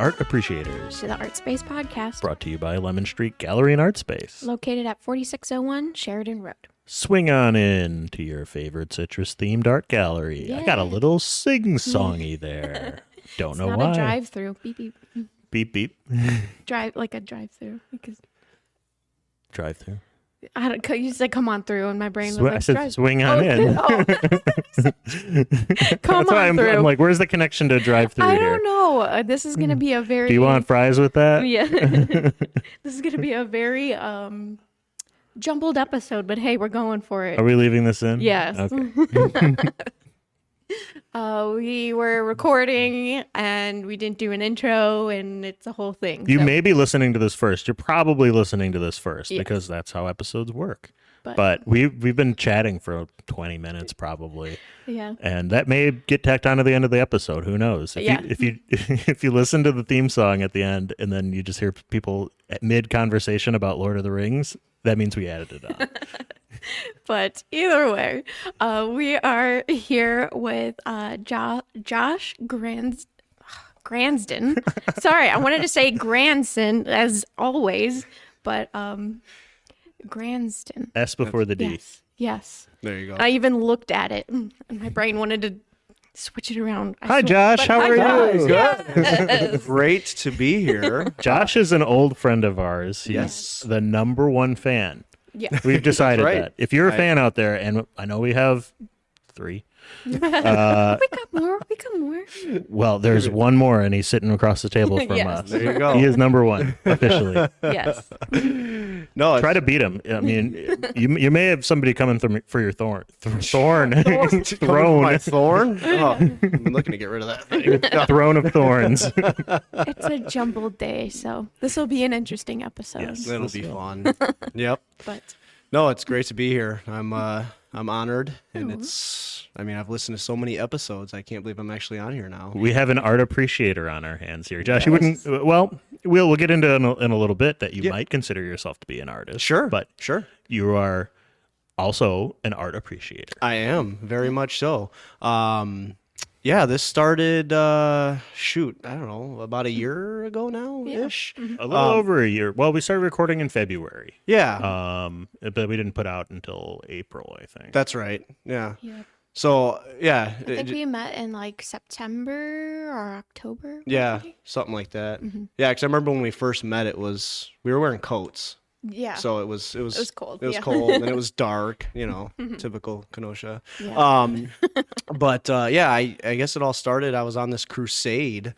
Art Appreciators, to the ArtSpace podcast, brought to you by Lemon Street Gallery and ArtSpace, located at 4601 Sheridan Road. Swing on in to your favorite citrus-themed art gallery. Yeah. I got a little sing-songy there. Don't know It's why. not a drive-through. Beep, beep. Beep, beep. Like a drive-through. Because Drive-through. I don't. You said "come on through," and my brain was like, I said drive. swing on in. Oh. Come That's why on through. I'm like, where's the connection to drive-through I here? don't know. This is gonna be a very. Do you want fries with that? Yeah. This is gonna be a very jumbled episode, but hey, we're going for it. Are we leaving this in? Yes. Okay. We were recording and we didn't do an intro, and it's a whole thing. You so. may be listening to this first. You're probably listening to this first Yes. because that's how episodes work. But we've been chatting for 20 minutes probably, yeah. and that may get tacked on to the end of the episode. Who knows? If you if you listen to the theme song at the end and then you just hear people at mid conversation about Lord of the Rings, that means we added it on. But either way, we are here with Josh Gransden. Sorry, I wanted to say Gransden as always, but Gransden. S before the D. Yes. There you go. I even looked at it, and my brain wanted to switch it around. Hi, Josh. How are you? Yes. Great to be here. Josh is an old friend of ours. He's Yes. the #1 fan. Yeah. We've decided That's right. that. If you're a fan out there, and I know we have 3. We got more. Well, there's one more, and he's sitting across the table from Yes. us. There you go. He is '1 officially. Yes. No, Try to beat him. I mean, you may have somebody coming for your throne. my Throne. thorn. Oh, I'm looking to get rid of that thing. Throne of thorns. It's a jumbled day, so this will be an interesting episode. Yes. That'll be fun. Yep. But No, it's great to be here. I'm honored, and I've listened to so many episodes. I can't believe I'm actually on here now. We have an art appreciator on our hands here, Josh. You wouldn't. Well, we'll get into in a little bit that you might consider yourself to be an artist. Sure, but sure. You are also an art appreciator. I am very much so. Yeah, this started, I don't know, about a year ago now ish. Mm-hmm. A little over a year. Well, we started recording in February. Yeah, But we didn't put out until April, I think. that's right. Yeah. yeah. So yeah, I think we met in like September or October. yeah, maybe? something like that. Mm-hmm. Yeah, because I remember when we first met, we were wearing coats. Yeah. So it was cold, It was yeah. cold and it was dark, typical Kenosha. Yeah. But I guess it all started. I was on this crusade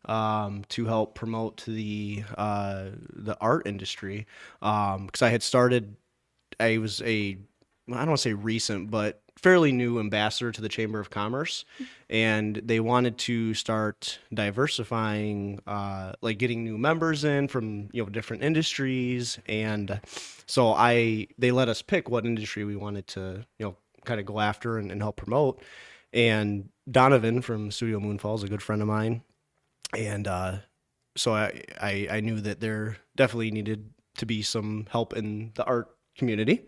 to help promote the art industry because I had started. I was I don't want to say recent, but fairly new ambassador to the Chamber of Commerce, and they wanted to start diversifying, like getting new members in from different industries, and so they let us pick what industry we wanted to kind of go after and help promote. And Donovan from Studio Moonfall is a good friend of mine, and so I knew that there definitely needed to be some help in the art community,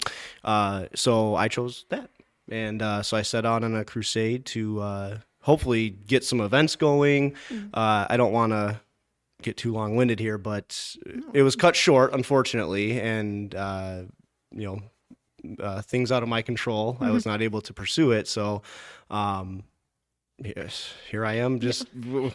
so I chose that. And so I set out on a crusade to hopefully get some events going. I don't want to get too long-winded here, but it was cut short, unfortunately, and things out of my control. I was not able to pursue it. So yes, here I am, just and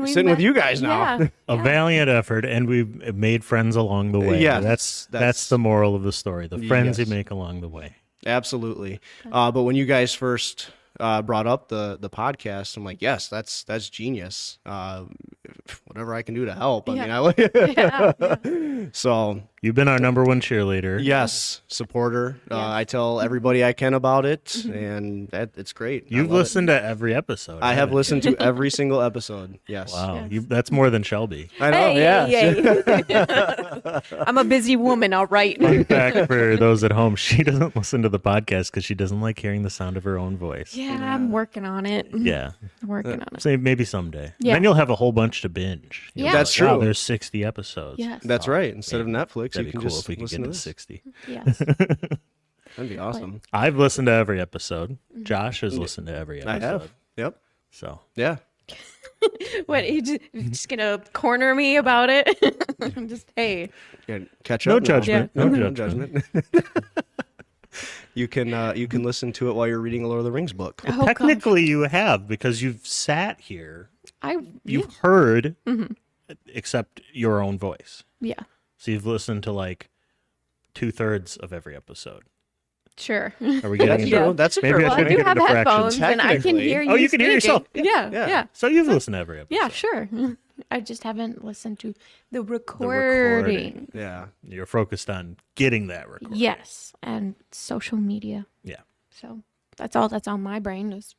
we sitting met, with you guys now. Yeah. A valiant effort, and we've made friends along the way. Yeah, that's that's- the moral of the story. The friends Yes. you make along the way. Absolutely. But when you guys first brought up the podcast, I'm like, yes, that's genius. Whatever I can do to help. So You've been our #1 cheerleader. yes, supporter. I tell everybody I can about it, and it's great. I You've love it. listened to every episode. I have haven't you? listened to every single episode. Yes. Wow, Yes. that's more than Shelby. I know. Hey, yeah. hey. I'm a busy woman, all right. Fun fact for those at home: she doesn't listen to the podcast because she doesn't like hearing the sound of her own voice. Yeah, I'm working on it. Yeah. I'm working on it. Say maybe someday. Yeah. Then you'll have a whole bunch to binge. You'll Yeah. be That's like, wow, true. there's 60 episodes. Yes. That's right. Instead of Netflix, That'd you be can cool just if we could listen get to to this. 60. Yes. That'd be awesome. I've listened to every episode. Josh has listened to every I episode. have. Yep. So Yeah. What, just gonna corner me about it? Just, hey. Yeah, catch No up. now. judgment. Yeah. No No judgment. judgment. You can listen to it while you're reading a Lord of the Rings book. Oh, gosh. Technically, you have, because you've sat here. Yeah. You've heard, except your own voice. Yeah. So you've listened to like 2/3 of every episode. Sure. Are we getting That's into true. That's a Maybe fair I Well, I shouldn't do get have into headphones, fractions. and I can Technically. hear you. Oh, you can hear speaking. yourself. Yeah. So you've listened to every episode. Yeah, sure. I just haven't listened to the recording. Yeah. You're focused on getting that recording. Yes, and social media. Yeah. So that's all that's on my brain is.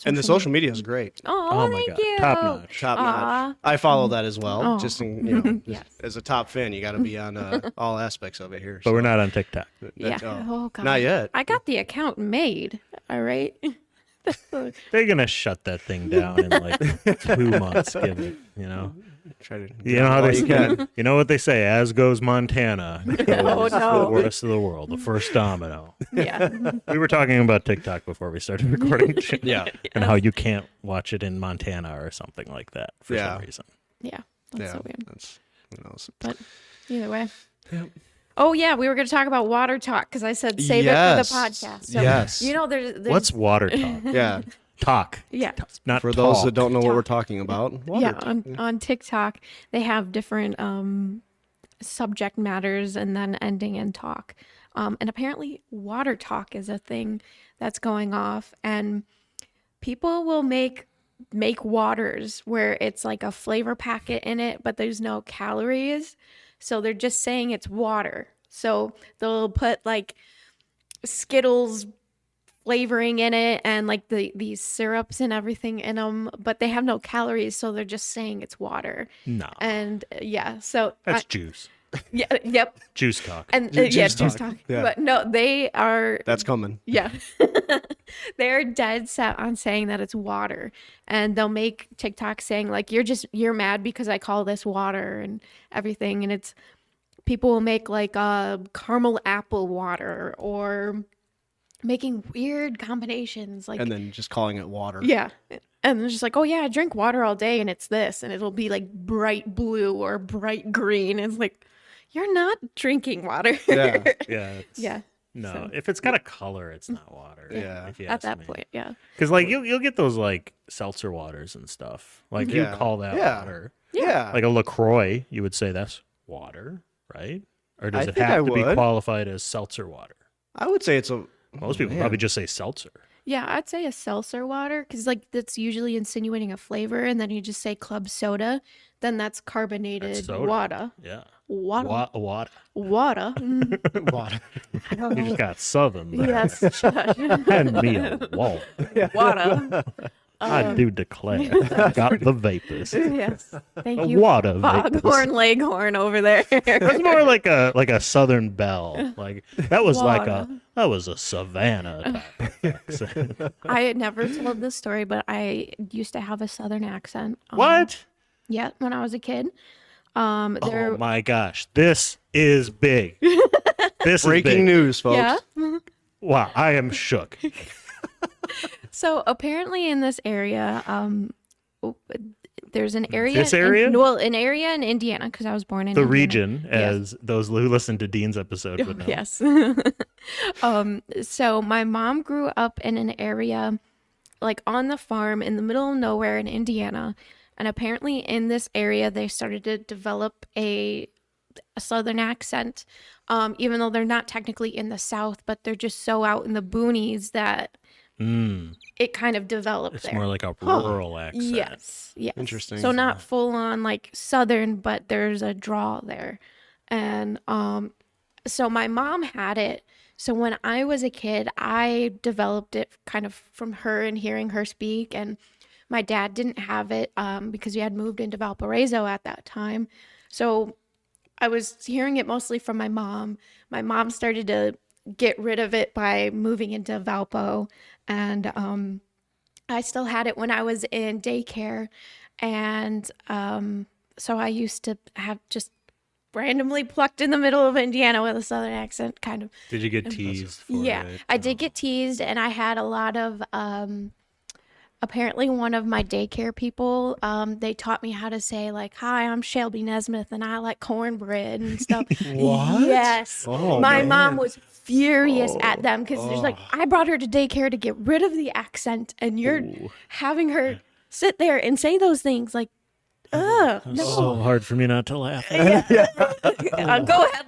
And the social media is great. Oh, my thank God. you. Top notch. Top Aw. notch. I follow that as well. Oh. Just in, Yes. as a top fan, you got to be on all aspects of it here. But we're not on TikTok. Yeah. Oh, God. Not yet. I got the account made. All right. They're gonna shut that thing down in like 2 months. Give it, Try to You know how all they you can. You know what they say? As goes Montana, goes no. the rest of the world. The first domino. Yeah. We were talking about TikTok before we started recording. Yeah. And how you can't watch it in Montana or something like that for Yeah. some reason. Yeah. That's Yeah. so weird. That's who knows. But either way. Yep. Oh, yeah. We were going to talk about water talk because I said save it Yes. for the podcast. So, Yes. there's What's water talk? Yeah. Talk. Yeah. Not For those that talk. don't know what we're talking about. Water Yeah, talk. on TikTok, they have different subject matters and then ending in talk. And apparently, water talk is a thing that's going off, and people will make waters where it's like a flavor packet in it, but there's no calories. So they're just saying it's water. So they'll put like Skittles flavoring in it and like these syrups and everything in them, but they have no calories, so they're just saying it's water. No. And yeah, so That's juice. yeah, yep, Juice talk. and Juice juice talk. talk. Yeah. But no, they are That's coming. yeah, they're dead set on saying that it's water, and they'll make TikTok saying like you're mad because I call this water and everything, and it's people will make like caramel apple water or making weird combinations like And then just calling it water. yeah, and they're just like, oh yeah, I drink water all day and it's this, and it'll be like bright blue or bright green. It's like you're not drinking water. Yeah. Yeah. It's, Yeah. No, So- if it's got a color, it's not water. Yeah. If you At ask that me. point, yeah. Because like you'll get those like seltzer waters and stuff. Like you Yeah. call that Yeah. water. Yeah. Like a LaCroix, you would say that's water, right? Or does I it think have I to be would. qualified as seltzer water? I would say it's a. Most people man. probably just say seltzer. Yeah, I'd say a seltzer water because like that's usually insinuating a flavor, and then you just say club soda, then that's carbonated That's soda. water. Yeah. Water. Water. Water. water. I don't You know. just got southern there. Yes. shush. Hand me a wall. Water. I do declare. I got the vapors. Yes. Thank A you. water vapors. Foghorn Leghorn over there. That's more like a southern belle. Like that was Water. a Savannah type of accent. I had never told this story, but I used to have a southern accent. What? Yeah, when I was a kid. Oh my gosh, this is big. This Breaking is big. news, folks. Yeah. Wow, I am shook. So apparently in this area, there's an area. This area? An area in Indiana because I was born in The Indiana. region, as those who listened to Dean's episode would know. Yes. So my mom grew up in an area like on the farm in the middle of nowhere in Indiana. And apparently in this area, they started to develop a southern accent, even though they're not technically in the South, but they're just so out in the boonies that it kind of developed It's there. more like a rural accent. Yes. Interesting. So not full on like Southern, but there's a draw there. And so my mom had it. So when I was a kid, I developed it kind of from her and hearing her speak. And my dad didn't have it because we had moved into Valparaiso at that time. So I was hearing it mostly from my mom. My mom started to get rid of it by moving into Valpo. And I still had it when I was in daycare. And so I used to have just randomly plucked in the middle of Indiana with a southern accent, kind of. Did you get teased for Yeah, it? I did get teased, and I had a lot of apparently one of my daycare people, they taught me how to say like, "Hi, I'm Shelby Nesmith, and I like cornbread and stuff." What? Yes. Oh, My man. mom was furious at them because she's like, "I brought her to daycare to get rid of the accent, and you're having her sit there and say those things like." No. So hard for me not to laugh. Go ahead,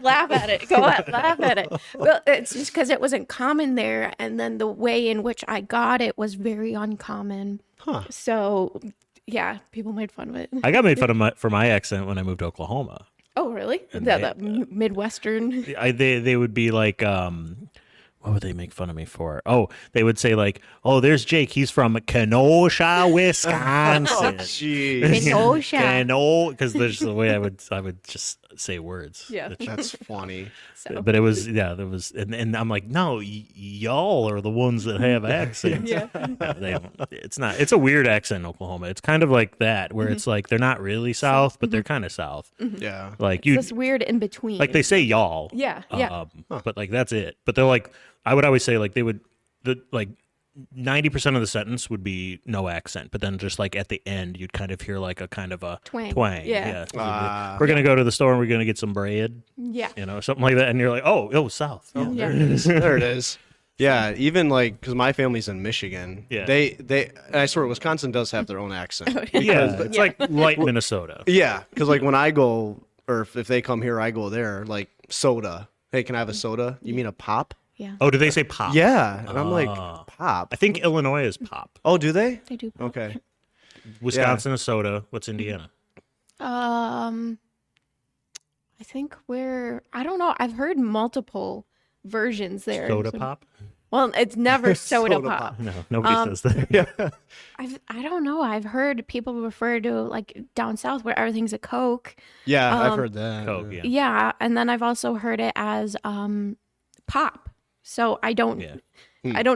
laugh at it. Go ahead, laugh at it. Well, it's just because it wasn't common there, and then the way in which I got it was very uncommon. Huh. So, yeah, people made fun of it. I got made fun of for my accent when I moved to Oklahoma. Oh, really? And The Midwestern. They would be like, what would they make fun of me for? Oh, they would say like, "Oh, there's Jake. He's from Kenosha, Wisconsin." Jeez. Kenosha. Because there's the way I would just say words. Yeah. That's funny. So, But it was there was and I'm like, no, y'all are the ones that have accents. yeah. They don't. It's not. It's a weird accent in Oklahoma. It's kind of like that where it's like they're not really South, but they're kind of South. Yeah. Like It's this weird in between. like they say y'all. Yeah, yeah. But like that's it. But they're like, I would always say like like 90% of the sentence would be no accent, but then just like at the end, you'd kind of hear like a kind of a Twang. Yeah. Ah. We're gonna go to the store and we're gonna get some bread, Yeah. something like that, and you're like, oh, South. Oh, Yeah. There it is. Yeah, even like because my family's in Michigan. Yeah. They and I swear Wisconsin does have their own accent. yeah. It's like light Minnesota. Yeah, because like when I go or if they come here, I go there. Like soda. Hey, can I have a soda? You mean a pop? Yeah. Oh, do they say pop? Yeah, and I'm like Ah. pop. I think Illinois is pop. Oh, do they? They do. Okay. Wisconsin is soda. What's Indiana? I think I don't know. I've heard multiple versions there. Soda So- pop? Well, it's never soda, Soda pop. pop. No, nobody says that. I don't know. I've heard people refer to like down south where everything's a Coke. Yeah, I've heard that. Coke, yeah. Yeah, and then I've also heard it as pop. So I don't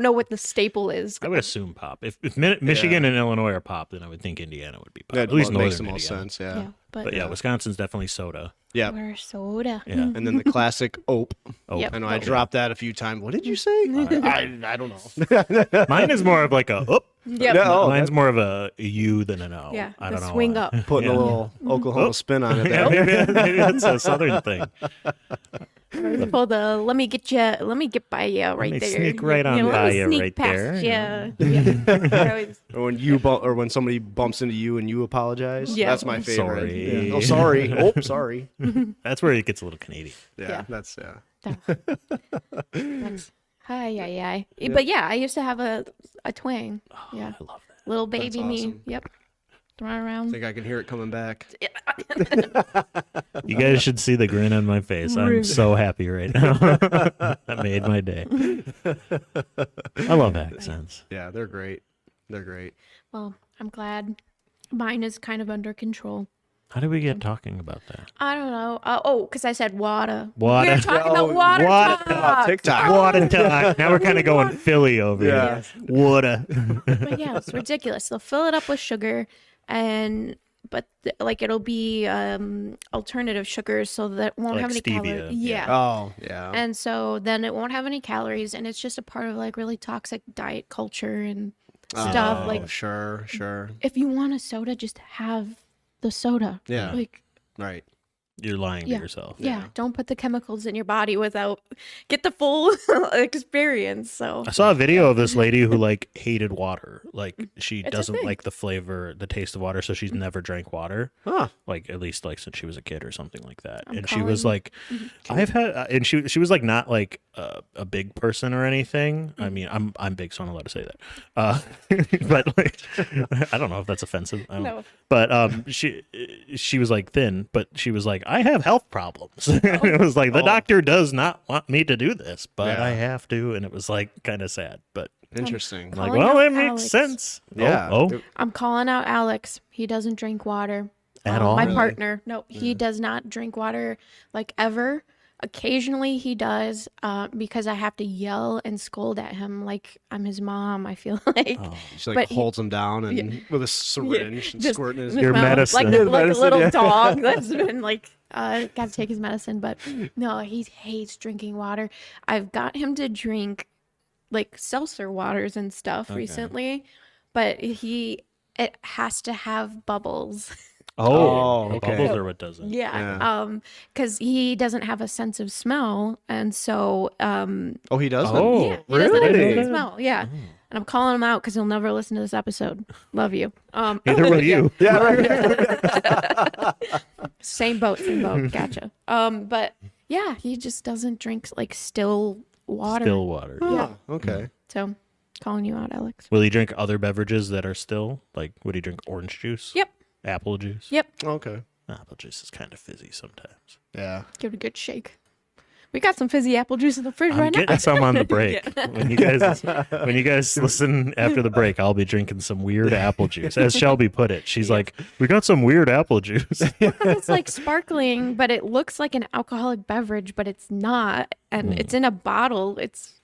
know what the staple is. I would assume pop. If Michigan and Illinois are pop, then I would think Indiana would be pop. That At least makes the northern most Indiana. sense. Yeah. Yeah, But yeah, Wisconsin's definitely soda. Yeah. we're soda. Yeah. And then the classic ope. Oh, Yep. I know I dropped that a few times. What did you say? I don't know. mine is more of like a oop. Yep. Yeah, oh, Mine's more of a U than an O. Yeah, I the don't know. swing why. up. Putting a Yeah. little Oklahoma spin on it Yeah, there. maybe that's a southern thing. Pull the let me get by you right me there. sneak right on let by me you sneak right past there, ya. Yeah. Always- Or when somebody bumps into you and you apologize. Yeah. That's my favorite. Sorry. Yeah. Oh, sorry. Oh, sorry. That's where it gets a little Canadian. Yeah, Yeah. that's That's, hi. But yeah, I used to have a twang. Yeah, I love that. little baby me. awesome. Yep, throwing I around. think I can hear it coming back. You guys should see the grin on my face. I'm so happy right now. That made my day. I love accents. Yeah, they're great. They're great. Well, I'm glad mine is kind of under control. How did we get talking about that? I don't know. Because I said water. Water. We were talking about water. water. talk. TikTok. Water talk. Now we're kind of going Philly over Yeah. here. Water. But yeah, it's ridiculous. They'll fill it up with sugar, but it'll be alternative sugars, so that it won't Like have any stevia, calories. yeah. Yeah. Oh, yeah. And so then it won't have any calories, and it's just a part of like really toxic diet culture and stuff. Oh, Like sure. if you want a soda, just have the soda. Yeah. Like Right. You're lying Yeah. to yourself. yeah, don't put the chemicals in your body without get the full experience. So I saw a video of this lady who like hated water. Like she It's a doesn't thing. like the flavor, the taste of water, so she's never drank water. Huh. Like at least like since she was a kid or something like that. I'm And she was calling- like, I've had, and she was like not like a big person or anything. I mean, I'm big, so I'm allowed to say that. But like, I don't know if that's offensive. I don't know. No. But she was like thin, but she was like, I have health problems. It was like the doctor does not want me to do this, but Yeah. I have to, and it was like kind of sad. But Interesting. I'm like, Calling well, out it makes Alex. sense. Yeah. Oh, I'm calling out Alex. He doesn't drink water. At all? My Really? partner. No, he does not drink water like ever. Occasionally he does because I have to yell and scold at him like I'm his mom, I feel like. Oh. She like But he- holds him down and with a syringe and Just squirting his in his Your mouth, medicine. Like, Your like medicine, a little yeah. dog that's been like, got to take his medicine. But no, he hates drinking water. I've got him to drink like seltzer waters and stuff recently. but it has to have bubbles. Oh, okay. Bubbles are what does it. Yeah. Because he doesn't have a sense of smell, and so Oh, he doesn't. Oh, yeah, he doesn't have a sense really? of smell. Yeah. And I'm calling him out because he'll never listen to this episode. Love you. Neither will you. Yeah, right. Same boat. Gotcha. But yeah, he just doesn't drink like still water. Still water. Yeah. Okay. So calling you out, Alex. Will he drink other beverages that are still? Like, would he drink orange juice? Yep. Apple juice? Yep. Okay. Apple juice is kind of fizzy sometimes. Yeah. Give it a good shake. We got some fizzy apple juice in the fridge I'm right now. getting some on the break. When you guys listen after the break, I'll be drinking some weird apple juice. As Shelby put it, she's like, "We got some weird apple juice." It's like sparkling, but it looks like an alcoholic beverage, but it's not. And it's in a bottle. It's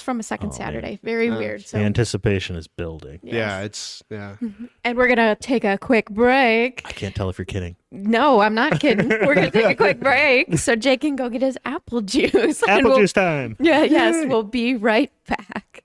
from a second Saturday. Very weird. So The anticipation is building. Yeah, it's yeah. and we're gonna take a quick break. I can't tell if you're kidding. No, I'm not kidding. We're gonna take a quick break so Jake can go get his apple juice. And Apple juice time. Yeah, yes, we'll be right back.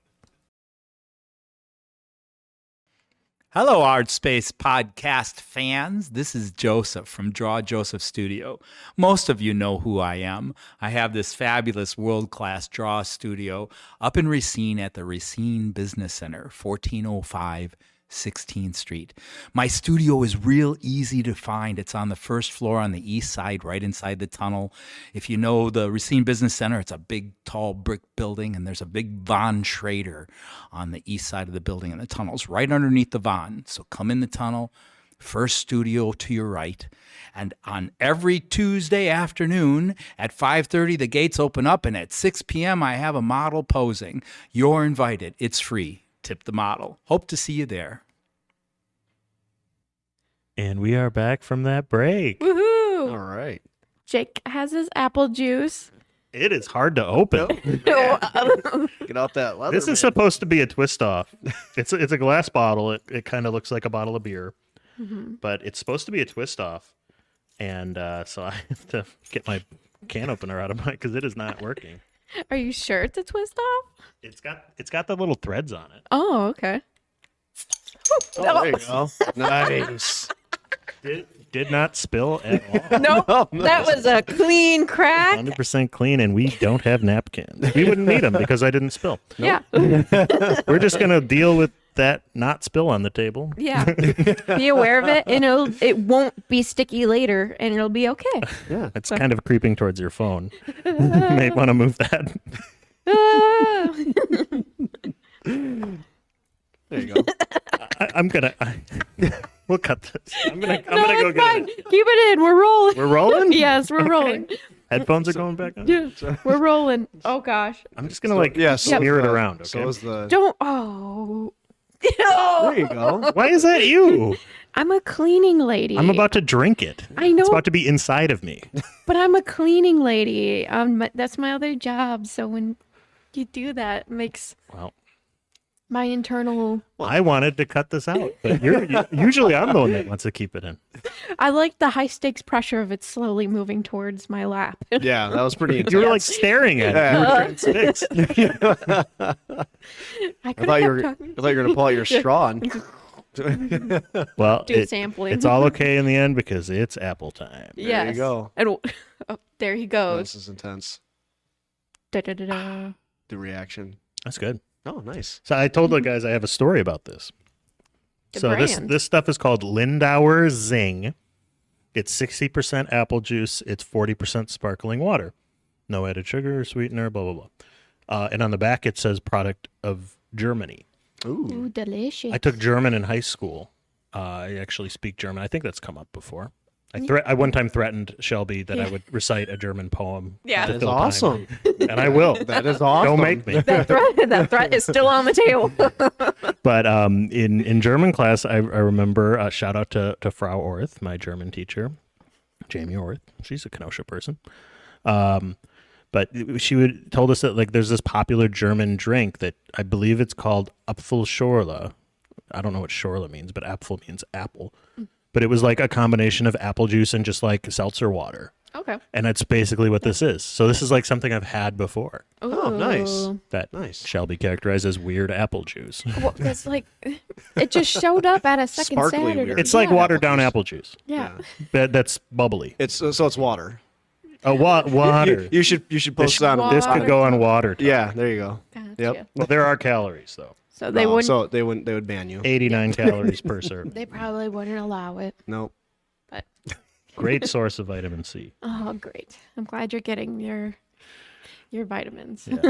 Hello, ArtSpace podcast fans. This is Joseph from Draw Joseph Studio. Most of you know who I am. I have this fabulous world-class draw studio up in Racine at the Racine Business Center, 1405 16th Street. My studio is real easy to find. It's on the first floor on the east side, right inside the tunnel. If you know the Racine Business Center, it's a big, tall brick building, and there's a big Von Schrader on the east side of the building, and the tunnel's right underneath the Von. So come in the tunnel, first studio to your right. And on every Tuesday afternoon at 5:30, the gates open up, and at 6 p.m., I have a model posing. You're invited. It's free. Tip the model. Hope to see you there. And we are back from that break. Woohoo! All right. Jake has his apple juice. It is hard to open. Get out that leather. This is man. supposed to be a twist off. It's a glass bottle. It kind of looks like a bottle of beer, but it's supposed to be a twist off. And so I have to get my can opener out of mine because it is not working. Are you sure it's a twist off? It's got the little threads on it. Oh, okay. Oh, there you go. Nice. Did not spill at all. Nope. That was a clean crack. 100% clean, and we don't have napkins. We wouldn't need them because I didn't spill. Yeah. We're just gonna deal with that not spill on the table. Yeah. Be aware of it, and it won't be sticky later, and it'll be okay. Yeah. It's kind of creeping towards your phone. You may want to move that. There you go. We'll cut this. I'm gonna No, go it's get fine. it. Keep it in. We're rolling. We're rolling? Yes, we're rolling. Headphones are going back on? Yeah, we're rolling. Oh gosh. I'm just gonna is smear it around, okay? So is the. Don't. Oh. There you go. Why is that you? I'm a cleaning lady. I'm about to drink it. I know. It's about to be inside of me. But I'm a cleaning lady. That's my other job. So when you do that, it makes Well, my internal. I wanted to cut this out, but usually I'm the one that wants to keep it in. I like the high stakes pressure of it slowly moving towards my lap. Yeah, that was pretty intense. You were like staring at it. You were transfixed. I thought you were gonna pull out your straw and. Well, do sampling. it's all okay in the end because it's apple time. Yes. There you go. And oh, there he Oh, goes. this is intense. Da-da-da-da. The reaction. That's good. Oh, nice. So I told the guys I have a story about this. The So brand. this stuff is called Lindauer Zing. It's 60% apple juice. It's 40% sparkling water. No added sugar or sweetener, blah, blah, blah. And on the back, it says product of Germany. Ooh, delicious. I took German in high school. I actually speak German. I think that's come up before. I one time threatened Shelby that I would recite a German poem. Yeah. to That is fill time. awesome. And I will. That is awesome. Don't make me. that threat is still on the table. But in German class, I remember, shout out to Frau Orth, my German teacher, Jamie Orth. She's a Kenosha person. But she told us that like there's this popular German drink that I believe it's called Apfelschorle. I don't know what Schorle means, but Apfel means apple. But it was like a combination of apple juice and just like seltzer water. Okay. Okay. And that's basically what this is. So this is like something I've had before. Oh, nice. Ooh. That Nice. Shelby characterized as weird apple juice. Well, it's like it just showed up at a second Sparkly Saturday. weird. It's like Yeah. watered down apple juice. Yeah. That's bubbly. It's so it's water. Oh, water. You should post it on. This could go on water. Talk. Yeah, there you go. Gotcha. Yep. Well, there are calories though. So they wouldn't. So they would ban you. 89 calories per serve. They probably wouldn't allow it. Nope. But Great source of vitamin C. oh, great! I'm glad you're getting your vitamins. Yeah.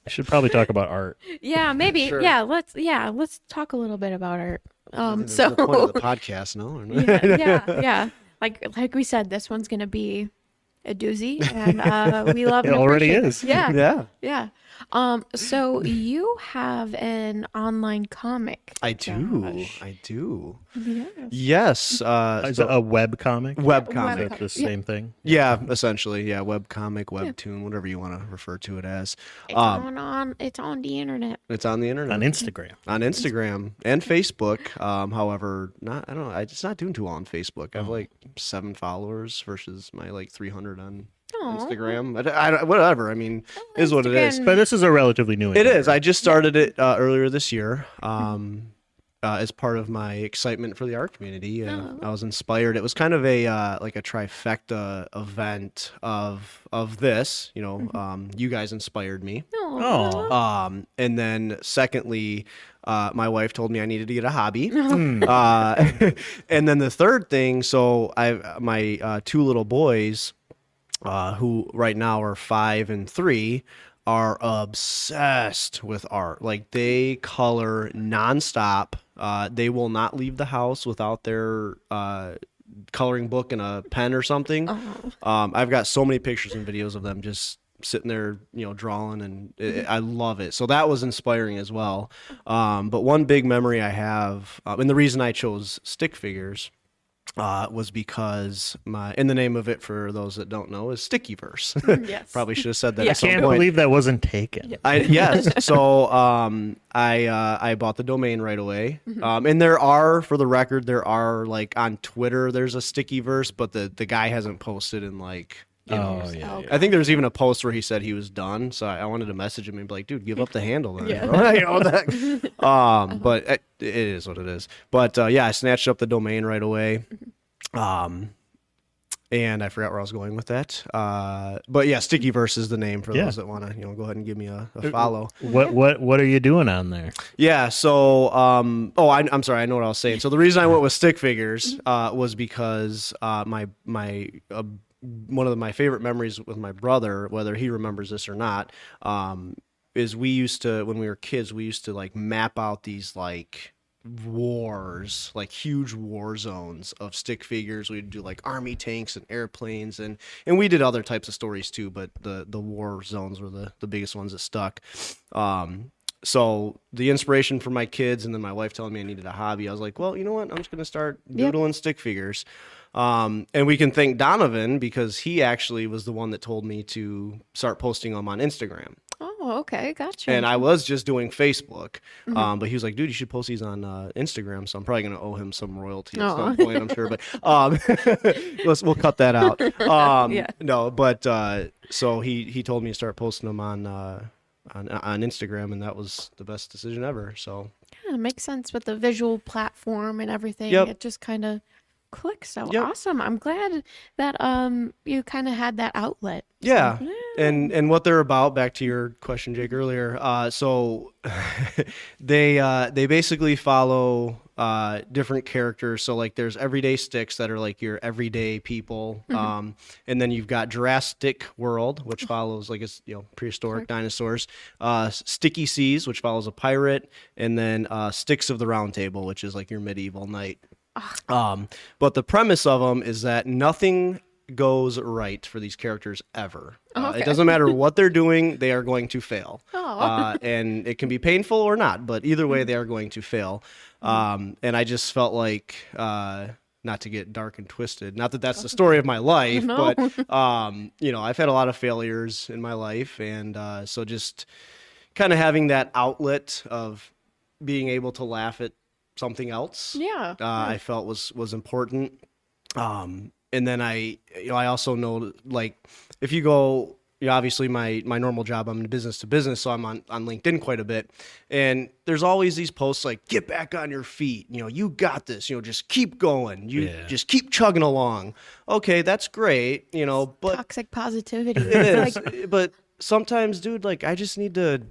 I should probably talk about art. Yeah, maybe. Sure. Let's talk a little bit about art. There's So no point of the podcast, no? yeah. Like we said, this one's gonna be a doozy, and we love It and already appreciate is. it. Yeah, Yeah. yeah. So you have an online comic. I do. Josh. I do. Yes. Yes. Is it a web comic? Web Is comic. that the Yeah. same thing? Yeah, essentially. Yeah, web comic, webtoon, whatever you want to refer to it as. It's on the internet. It's on the internet. On Instagram. On Instagram and Facebook. However, I don't know. It's not doing too well on Facebook. I have like 7 followers versus my like 300 on Aw. Instagram. Whatever. I mean, is what it is. Instagram. But this is a relatively new It endeavor. is. I just started it earlier this year. As part of my excitement for the art community, I was inspired. It was kind of a like a trifecta event of this. You know, you guys inspired me. Aw. And then secondly, my wife told me I needed to get a hobby. And then the third thing, so my 2 little boys, who right now are 5 and 3, are obsessed with art. Like they color nonstop. They will not leave the house without their coloring book and a pen or something. I've got so many pictures and videos of them just sitting there, drawing, and I love it. So that was inspiring as well. But one big memory I have, and the reason I chose stick figures, was because in the name of it, for those that don't know, is Stickiverse. Yes. Probably should have said that Yeah. at some Can't point. believe that wasn't taken. Yes. So I bought the domain right away. And there are, for the record, like on Twitter, there's a Stickiverse, but the guy hasn't posted in like. Oh, yeah. I think there's even a post where he said he was done. So I wanted to message him and be like, dude, give up the handle then. Yeah. Bro. But it is what it is. But yeah, I snatched up the domain right away. And I forgot where I was going with that. But yeah, Stickiverse is the name for those that want to, go ahead and give me a follow. What are you doing on there? Yeah. So, I'm sorry. I know what I was saying. So the reason I went with stick figures was because my one of my favorite memories with my brother, whether he remembers this or not, is we used to, when we were kids, we used to like map out these like wars, like huge war zones of stick figures. We'd do like army tanks and airplanes, and we did other types of stories too, but the war zones were the biggest ones that stuck. So the inspiration for my kids, and then my wife telling me I needed a hobby, I was like, well, you know what? I'm just going to start doodling stick figures. And we can thank Donovan, because he actually was the one that told me to start posting them on Instagram. Oh, okay, gotcha. And I was just doing Facebook, but he was like, dude, you should post these on Instagram. So I'm probably going to owe him some royalty at some point, I'm sure. But we'll cut that out. No, but so he told me to start posting them on Instagram, and that was the best decision ever. So yeah, it makes sense with the visual platform and everything. Yep. It just kind of clicks. So Yep. awesome. I'm glad that you kind of had that outlet. yeah. Yeah. And what they're about, back to your question, Jake, earlier. So they basically follow different characters. So like there's everyday sticks that are like your everyday people. And then you've got Jurassic World, which follows like it's prehistoric dinosaurs. Sticky Seas, which follows a pirate, and then Sticks of the Round Table, which is like your medieval knight. But the premise of them is that nothing goes right for these characters ever. Okay. It doesn't matter what they're doing, they are going to fail. Oh. And it can be painful or not, but either way, they are going to fail. And I just felt like, not to get dark and twisted, not that that's the story of my life, No. but, I've had a lot of failures in my life. And so just kind of having that outlet of being able to laugh at something else, Yeah. I felt was important. and then I also know, like, if you go, obviously my normal job, I'm in business to business, so I'm on LinkedIn quite a bit. And there's always these posts like, get back on your feet. You got this, just keep going. Just keep chugging along. Okay, that's great, but Toxic positivity. it is. Like, But sometimes, dude, like, I just need to,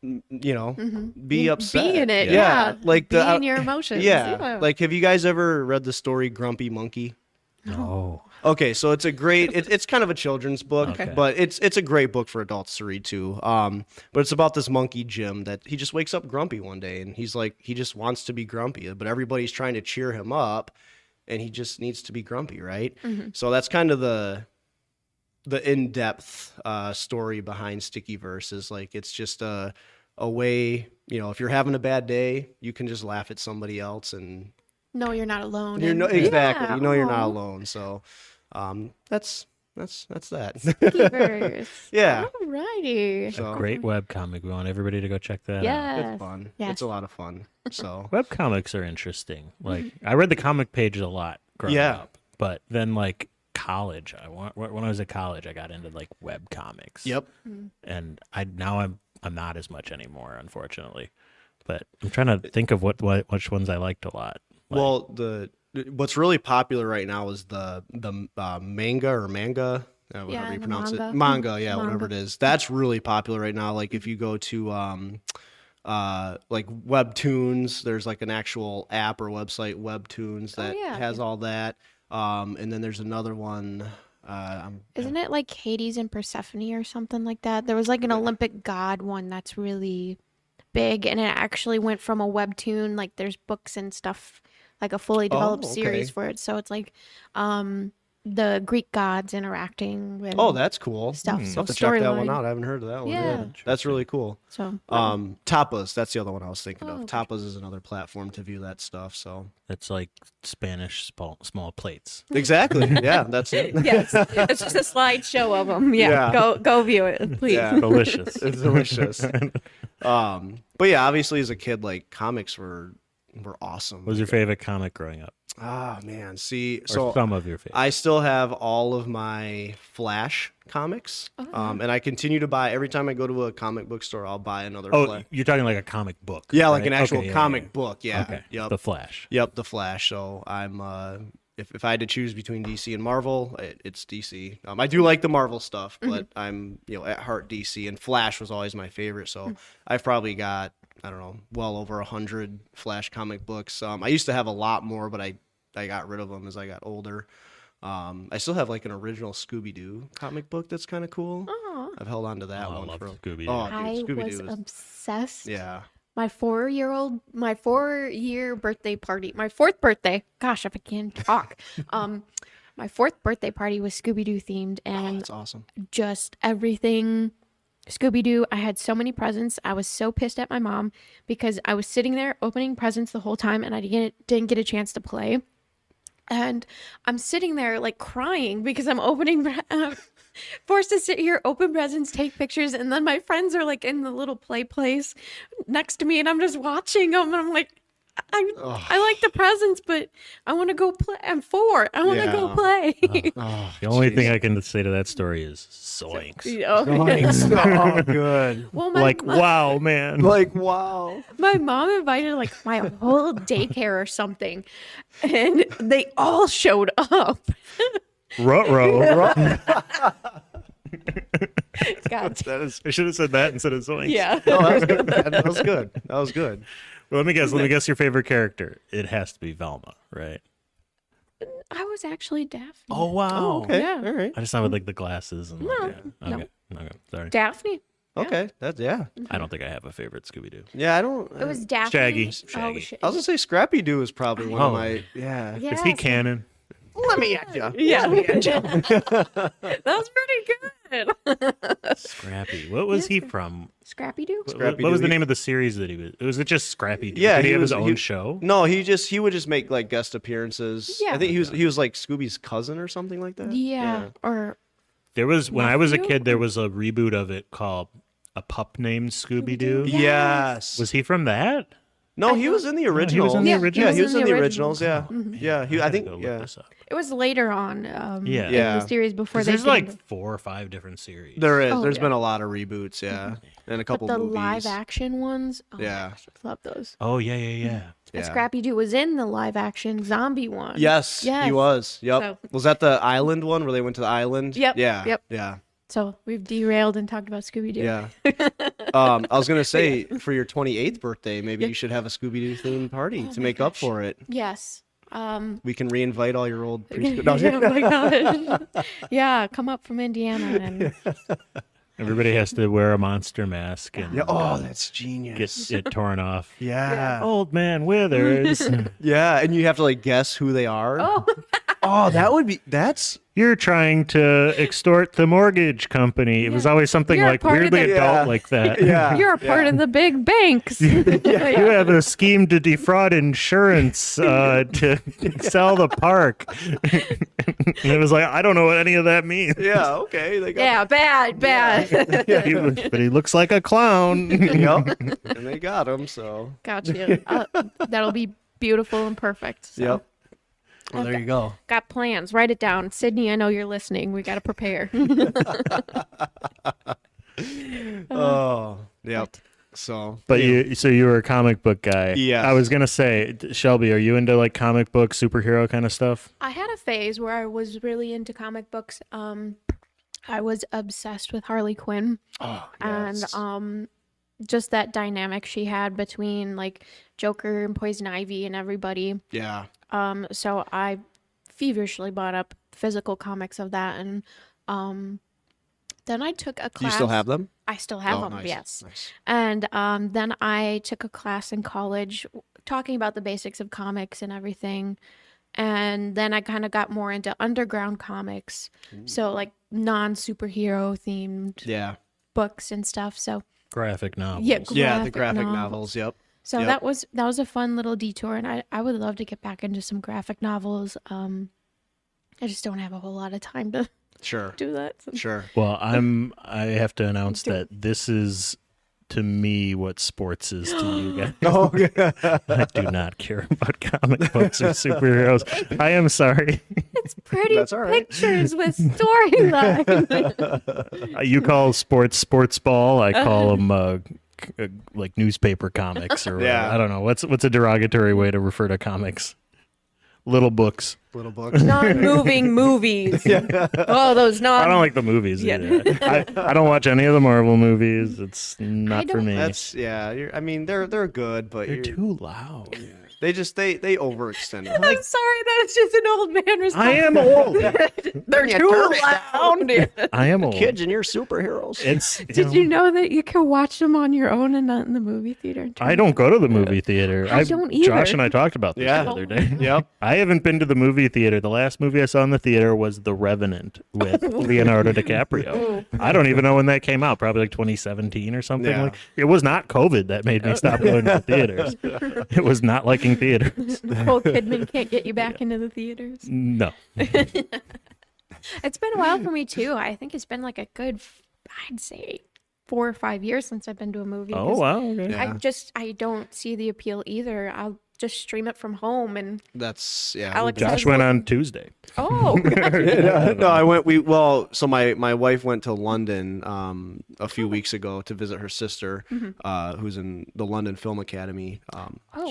be upset. be in it. Yeah. Like be in your emotions. Yeah. Like, have you guys ever read the story Grumpy Monkey? No. Okay, so it's a great. It's kind of a children's book, Okay. but it's a great book for adults to read too. But it's about this monkey Jim that he just wakes up grumpy one day, and he's like, he just wants to be grumpy, but everybody's trying to cheer him up, and he just needs to be grumpy, right? So that's kind of the in-depth story behind Stickiverse. Is like, it's just a way, if you're having a bad day, you can just laugh at somebody else and. No, you're not alone. Exactly. Yeah, You're not aw. alone. So, that's that. Stickiverse. Yeah. Alrighty. So Great webcomic. We want everybody to go check that out. Yes. it's fun. Yes. It's a lot of fun. So Webcomics are interesting. Like, I read the comic pages a lot growing Yeah. up, but then like college, when I was at college, I got into like webcomics. yep. And I'm not as much anymore, unfortunately. But I'm trying to think of which ones I liked a lot. Like, Well, what's really popular right now is the manga or manga. Whatever Yeah, you the pronounce manga. it. Manga, yeah, Manga. whatever it is. That's really popular right now. Like if you go to like Webtoons, there's like an actual app or website, Webtoons, that yeah, has all that. And then there's another one. Isn't it like Hades and Persephone or something like that? There was like an Olympic god one that's really big, and it actually went from a webtoon. Like there's books and stuff, like a fully developed series okay. for it. So it's like the Greek gods interacting with Oh, that's cool. stuff. I'll So have to check that one storyline. out. I haven't heard of that one. Yeah. That's really cool. So Tapas, that's the other one I was thinking of. Oh, Tapas is another platform to view that stuff. So it's like Spanish small plates. exactly, yeah, that's it. yes, it's just a slideshow of them. Yeah, Yeah. go view it, please. Yeah. Delicious. It's delicious. But yeah, obviously as a kid, like comics were awesome. What was your favorite comic growing up? Ah, man, see, Or so some of your favorite? I still have all of my Flash comics, and I continue to buy every time I go to a comic book store. I'll buy another. Oh, you're talking like a comic book. yeah, like right? an actual Okay, yeah, comic yeah. book. Yeah. Okay. Yep. The Flash. Yep, the Flash. So I'm if I had to choose between DC and Marvel, it's DC. I do like the Marvel stuff, but I'm at heart DC, and Flash was always my favorite. So I've probably got, I don't know, well over 100 Flash comic books. I used to have a lot more, but I got rid of them as I got older. I still have like an original Scooby-Doo comic book that's kind of cool. Aw. I've held on to that Oh, I one love for. Scooby-Doo. Oh, I dude, was Scooby-Doo is. obsessed. Yeah. My 4-year birthday party, my fourth birthday. Gosh, if I can talk. My fourth birthday party was Scooby-Doo themed, and That's awesome. just everything Scooby-Doo. I had so many presents. I was so pissed at my mom because I was sitting there opening presents the whole time, and I didn't get a chance to play. And I'm sitting there like crying because I'm forced to sit here, open presents, take pictures, and then my friends are like in the little play place next to me, and I'm just watching them, and I'm like, I like the presents, but I want to go play. I'm 4. I want to go Yeah. play. Oh, The only thing I can say to that story is zoinks. oh, good. Well, my Like, wow, man. Like, wow. my mom invited like my whole daycare or something, and they all showed up. Ruh-roh. God, I should have said that instead of zoinks. yeah. No, that was good. Man. That was good. That was good. Well, let me guess your favorite character. It has to be Velma, right? I was actually Daphne. Oh, wow. Okay. Yeah. All right. I just thought with like the glasses and like, No. Okay. Sorry. Daphne. Okay. That's yeah. I don't think I have a favorite Scooby-Doo. Yeah. I don't. It was Daphne. Shaggy. Oh, Shaggy. shit. I was gonna say Scrappy Doo is probably one of Oh. my. Yeah. Yeah, Is he canon? Let me at you. Yeah. That was pretty good. Scrappy. What was he from? Scrappy Doo? What Scrappy-Doo, was the he- name of the series that he was? Was it just Scrappy Doo? Yeah, Did he he have his was- own he- show? No, he would just make like guest appearances. Yeah. I think he was like Scooby's cousin or something like that. Yeah. Or There was when I was a Nephew? kid. There was a reboot of it called A Pup Named Scooby Doo. Scooby-Doo? Yes. Was he from that? No, he was in the original. was in the Yeah, original? Yeah, he was in the originals. originals. Yeah, yeah. I think. Go look Yeah, this up. It was later on Yeah. in Yeah. the series before 'Cause they there's did like it. 4 or 5 different series. there is. Oh, There's yeah. been a lot of reboots. Yeah, and a But couple the movies. live action ones, oh Yeah. my gosh, I love those. Oh yeah, yeah, yeah. And Yeah. Scrappy Doo was in the live action zombie one. Yes, he Yes. was. Yep. So- Was that the island one where they went to the island? Yep, Yeah. yep. Yeah. So we've derailed and talked about Scooby Doo. Yeah. I was gonna say for your 28th birthday, maybe you should have a Scooby Doo themed party to my make up gosh. for it. Yes. We can reinvite all your old preschool. No, Oh my gosh. Yeah, come up from Indiana and Everybody has to wear a monster mask and yeah. Oh, that's genius. get it torn off. Yeah. Old man Withers. Yeah, and you have to like guess who they are. oh, Oh, that's You're trying to extort the mortgage company. It was always something You're a like part of weirdly the- adult Yeah. like that. yeah. you're a part of the big banks. You have a scheme to defraud insurance to sell the park. And it was like, I don't know what any of that means. Yeah, okay. They got Yeah, bad. But he looks like a clown. Yep. And they got him, so. Gotcha. That'll be beautiful and perfect. So. Yep. Well, there you go. Got plans. Write it down. Sydney, I know you're listening. We got to prepare. Oh, yep. So, But you were a comic book guy. Yes. I was gonna say, Shelby, are you into like comic book superhero kind of stuff? I had a phase where I was really into comic books. I was obsessed with Harley Quinn. oh, And yes. just that dynamic she had between like Joker and Poison Ivy and everybody. Yeah. So I feverishly bought up physical comics of that, and then I took a class. Do you still have them? I still have Oh, them, nice, yes. nice. And then I took a class in college talking about the basics of comics and everything. And then I kind of got more into underground comics, so like non-superhero themed Yeah. books and stuff. So Graphic novels. yeah, Yeah, the graphic novels. Yep. So Yep. that was a fun little detour, and I would love to get back into some graphic novels. I just don't have a whole lot of time to Sure. do that. So. Sure. Well, I have to announce that this is to me what sports is to you guys. Oh, yeah. I do not care about comic books or superheroes. I am sorry. It's pretty That's all right. pictures with storyline. You call sports ball. I call them like newspaper comics or Yeah. I don't know. What's a derogatory way to refer to comics? Little books. Little books. Non-moving movies. Oh, those non. I don't like the movies Yeah. either. I don't watch any of the Marvel movies. It's not for don't- me. That's I mean, they're good, but They're too loud. they overextend it. I'm sorry, that's just an old man response. I am old. They're too loud. I am old. Kids and your superheroes. It's Did you know that you can watch them on your own and not in the movie theater? I don't go to the movie theater. I don't either. Josh and I talked about this Yeah. the other day. Yep. I haven't been to the movie theater. The last movie I saw in the theater was The Revenant with Leonardo DiCaprio. I don't even know when that came out. Probably like 2017 or something. Yeah. Like it was not COVID that made me stop going to the theaters. It was not liking theaters. Nicole Kidman can't get you back into the theaters. No. It's been a while for me too. I think it's been like a good, I'd say, 4 or 5 years since I've been to a movie. Oh 'cause wow. Okay. Yeah. I don't see the appeal either. I'll just stream it from home and That's Alex Josh went on Tuesday. oh No, I went. So my wife went to London a few weeks ago to visit her sister, who's in the London Film Academy.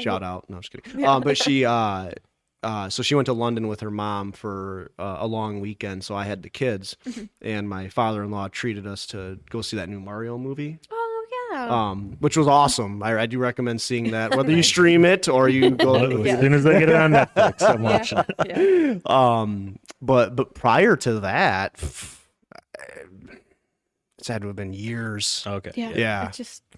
Shout out. No, I'm just kidding. But she so she went to London with her mom for a long weekend. So I had the kids, and my father-in-law treated us to go see that new Mario movie. yeah. Which was awesome. I do recommend seeing that, whether you stream it or you go to the As soon as they get it on Netflix, I'm watching it. Yeah. But prior to that, it's had to have been years. Okay. Yeah.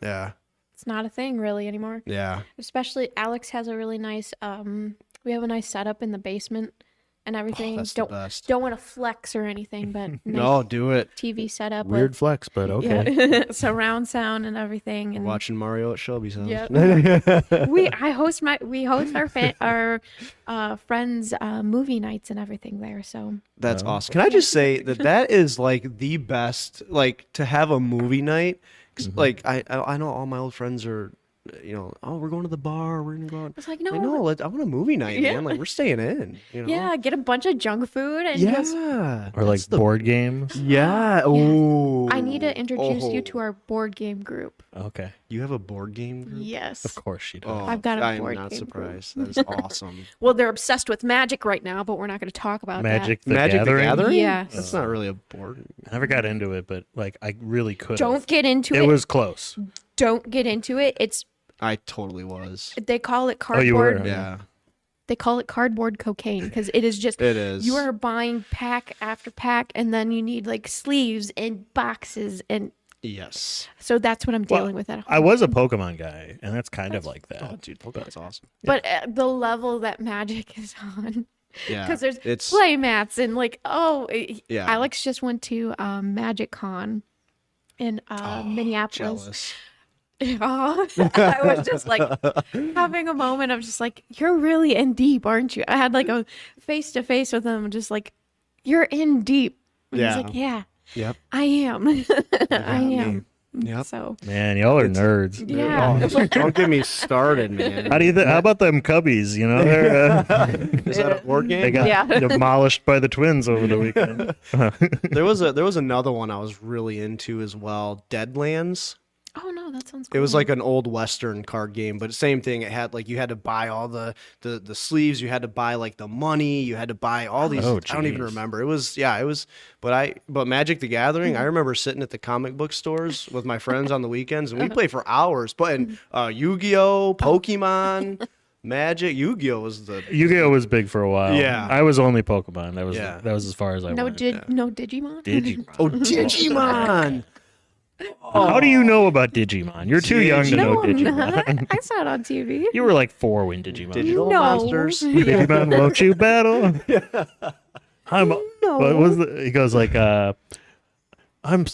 Yeah. It's not a thing really anymore. Yeah. Especially Alex has a really nice we have a nice setup in the basement and everything. That's the best. Don't want to flex or anything, but nice No, do it. TV setup Weird with flex, but okay. surround sound and everything. And Watching Mario at Shelby's house. Yep. we host our friends movie nights and everything there. So That's awesome. Can I just say that is like the best, like to have a movie night. 'Cause, like I know all my old friends are oh, we're going to the bar. We're gonna go out. It's like, Like, no. no, I want a movie night, Yeah. man. Like, we're staying in. You know? Yeah, get a bunch of junk food and just Yeah. Or like board games. Yeah. Oh. I need to introduce you to our board game group. Okay. You have a board game group? Yes. Of course she does. Oh, I've got a I'm board not game surprised. That is awesome. Well, they're obsessed with Magic right now, but we're not going to talk about Magic the Magic Gathering. the Gathering? Yes. That's not really a board. I never got into it, but like I really could. that. Don't get into it. It was close. Don't get into it. It's I totally was. they call it Oh, cardboard. you were. Yeah. They call it cardboard cocaine because it is just It is. you are buying pack after pack, and then you need like sleeves and boxes, and Yes. so that's what I'm Well, dealing with at home. I was a Pokemon guy, and that's kind of like that. Oh, dude, Pokemon's awesome. But the level that Magic is on, Yeah. because there's it's play mats and like Yeah. Alex just went to Magic Con in Minneapolis. jealous. I was just like having a moment of just like, you're really in deep, aren't you? I had like a face to face with him, just like, you're in deep. And Yeah. he's like, yeah, Yep. I am. I am. Yep. So Man, y'all are nerds. yeah. Oh, don't get me started, man. How do you how about them Cubbies? You know, they're, Is that a board game? they got Yeah. demolished by the Twins over the weekend. There was another one I was really into as well. Deadlands. Oh no, that sounds cool. It was like an old Western card game, but same thing. It had like you had to buy all the sleeves, you had to buy like the money, you had to buy all these. Oh, I don't even geez. remember. It was. But Magic the Gathering. I remember sitting at the comic book stores with my friends on the weekends, and we played for hours playing Yu-Gi-Oh, Pokemon, Magic. Yu-Gi-Oh was the Yu-Gi-Oh was big for a while. Yeah. I was only Pokemon. That was Yeah. that was as far as I no went. no Digimon. Digimon. oh Digimon. How do you know about Digimon? You're too young to know No, I'm Digimon. not. I saw it on TV. You were like 4 when Digimon. Digital No. monsters. Digimon, won't you battle? I'm. No. What was the? He goes like, I'm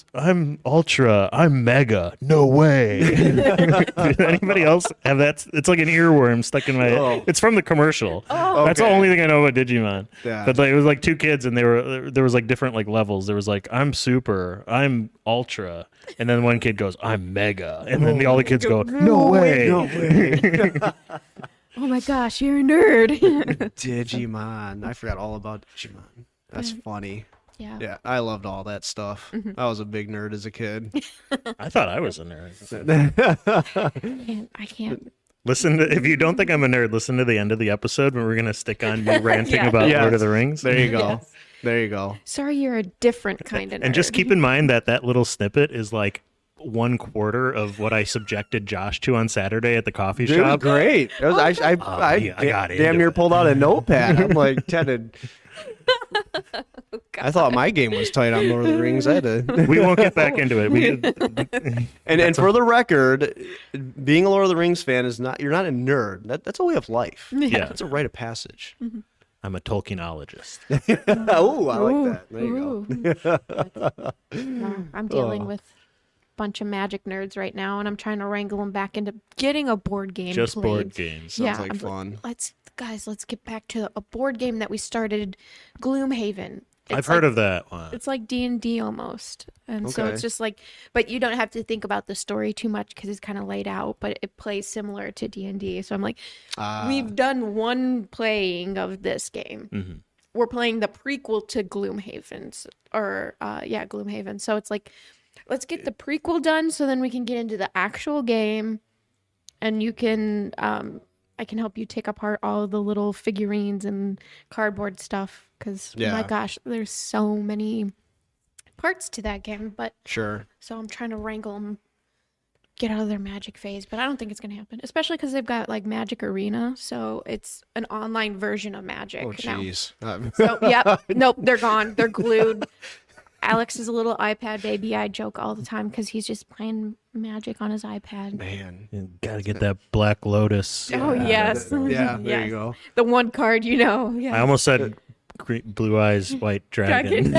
Ultra. I'm Mega. No way. Did anybody else have that? It's like an earworm stuck in my head. Oh. It's from the commercial. That's the Okay. only thing I know about Digimon. Yeah. But like, it was like 2 kids, and there was like different like levels. There was like, I'm Super. I'm Ultra. And then one kid goes, I'm Mega. And then all the kids go, No way. No way. Oh my gosh, you're a nerd. Digimon. I forgot all about Digimon. That's funny. Yeah. Yeah, I loved all that stuff. I was a big nerd as a kid. I thought I was a nerd. I can't. Listen to, if you don't think I'm a nerd, listen to the end of the episode when we're gonna stick on you ranting about Yes. Lord of the Rings. There you go. Yes. There you go. Sorry, you're a different kind of nerd. And just keep in mind that little snippet is like 1/4 of what I subjected Josh to on Saturday at the coffee Dude, shop. great. It was, I yeah, I got damn into near it. pulled out a notepad. I'm like, Ted, I thought my game was tight on Lord of the Rings. I had to. We won't get back into it. And for the record, being a Lord of the Rings fan is not. You're not a nerd. That's a way of life. Yeah. That's a rite of passage. I'm a Tolkienologist. Oh, I like that. There you go. No, I'm dealing with a bunch of Magic nerds right now, and I'm trying to wrangle them back into getting a board game. Just played. board games. Sounds like I'm fun. Let's get back to a board game that we started, Gloomhaven. I've heard of that one. It's like D&D almost. And so Okay. it's just like, but you don't have to think about the story too much because it's kind of laid out, but it plays similar to D&D. So I'm like, we've done one playing of this game. Mm-hmm. We're playing the prequel to Gloomhaven, Gloomhaven. So it's like, let's get the prequel done so then we can get into the actual game, and you can I can help you take apart all the little figurines and cardboard stuff because my Yeah. gosh, there's so many parts to that game. But Sure. so I'm trying to wrangle them, get out of their Magic phase, but I don't think it's gonna happen, especially because they've got like Magic Arena, so it's an online version of Magic Oh, now. jeez. So yep, nope, they're gone. They're glued. Alex is a little iPad baby. I joke all the time because he's just playing Magic on his iPad. Man. You gotta get that Black Lotus. Oh yes, Yeah, there Yes. you go. The one card, Yeah. I almost said Blue Eyes White Dragon.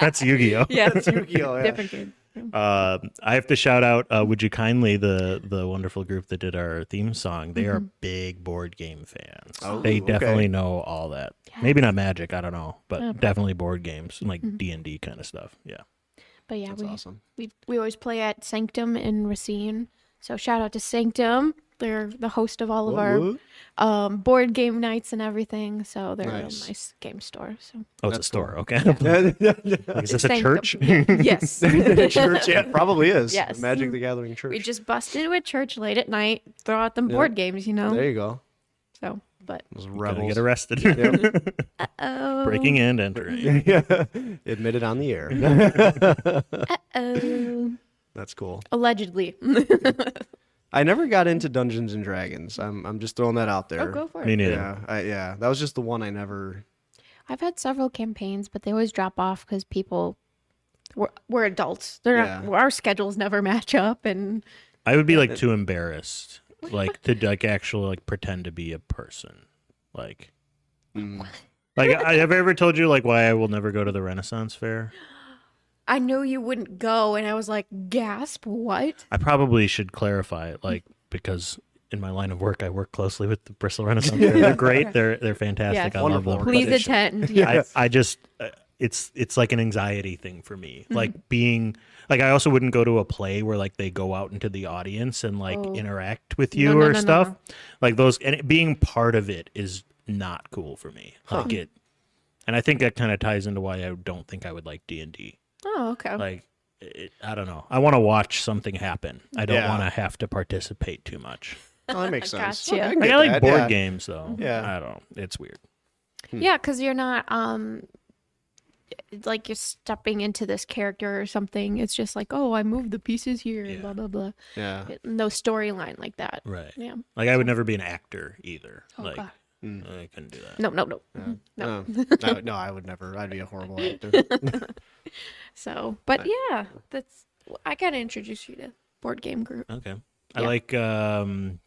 That's Yu-Gi-Oh. Yeah, Yu-Gi-Oh, yeah. different game. I have to shout out Would You Kindly, the wonderful group that did our theme song. They are big board game fans. Oh, They okay. definitely know all that. Maybe not Magic, I don't know, but Yeah. definitely board games like D&D kind of stuff. Yeah. But yeah, That's awesome. we always play at Sanctum in Racine. So shout out to Sanctum. They're the host of all of What? our board game nights and everything. So they're Nice. a nice game store. So Oh, it's a That's store. cool. Okay. Yeah. Is this a Thank church? them. Yes. Church, yeah, probably is. Yes. Magic the Gathering Church. We just bust into a church late at night, throw out them board games, There you go. So, but Those Gonna rebels. get arrested. oh, Breaking and entering. Yeah. Admitted on the air. oh, That's cool. allegedly. I never got into Dungeons and Dragons. I'm just throwing that out there. Oh, go for Me it. neither. Yeah, that was just the one I never. I've had several campaigns, but they always drop off because people we're adults. They're not, our schedules never match up, and I would be like too embarrassed, like to like actually like pretend to be a person, like. Like, have I ever told you like why I will never go to the Renaissance Fair? I know you wouldn't go, and I was like, gasp, what? I probably should clarify it, like because in my line of work, I work closely with the Bristol Renaissance Fair. They're great. They're fantastic. Yes. I love them. Please But attend. Yeah. I just it's like an anxiety thing for me. Like being like I also wouldn't go to a play where like they go out into the audience and like interact with you No, or no, stuff. no. Like those and being part of it is not cool for me. Like it, and I think that kind of ties into why I don't think I would like D&D. Oh, okay. Like I don't know. I want to watch something happen. I don't Yeah. want to have to participate too much. Oh, that makes sense. Gotcha. I Like get I like that, board yeah. games though. Yeah. I don't. It's weird. Yeah, because you're not like you're stepping into this character or something. It's just like, oh, I moved the pieces here, and blah blah blah. Yeah. No storyline like that. Right. Yeah. Like I would never be an actor either. Oh, like God. I couldn't do that. No. No, I would never. I'd be a horrible actor. So, but yeah, I gotta introduce you to board game group. Okay. I Yeah. like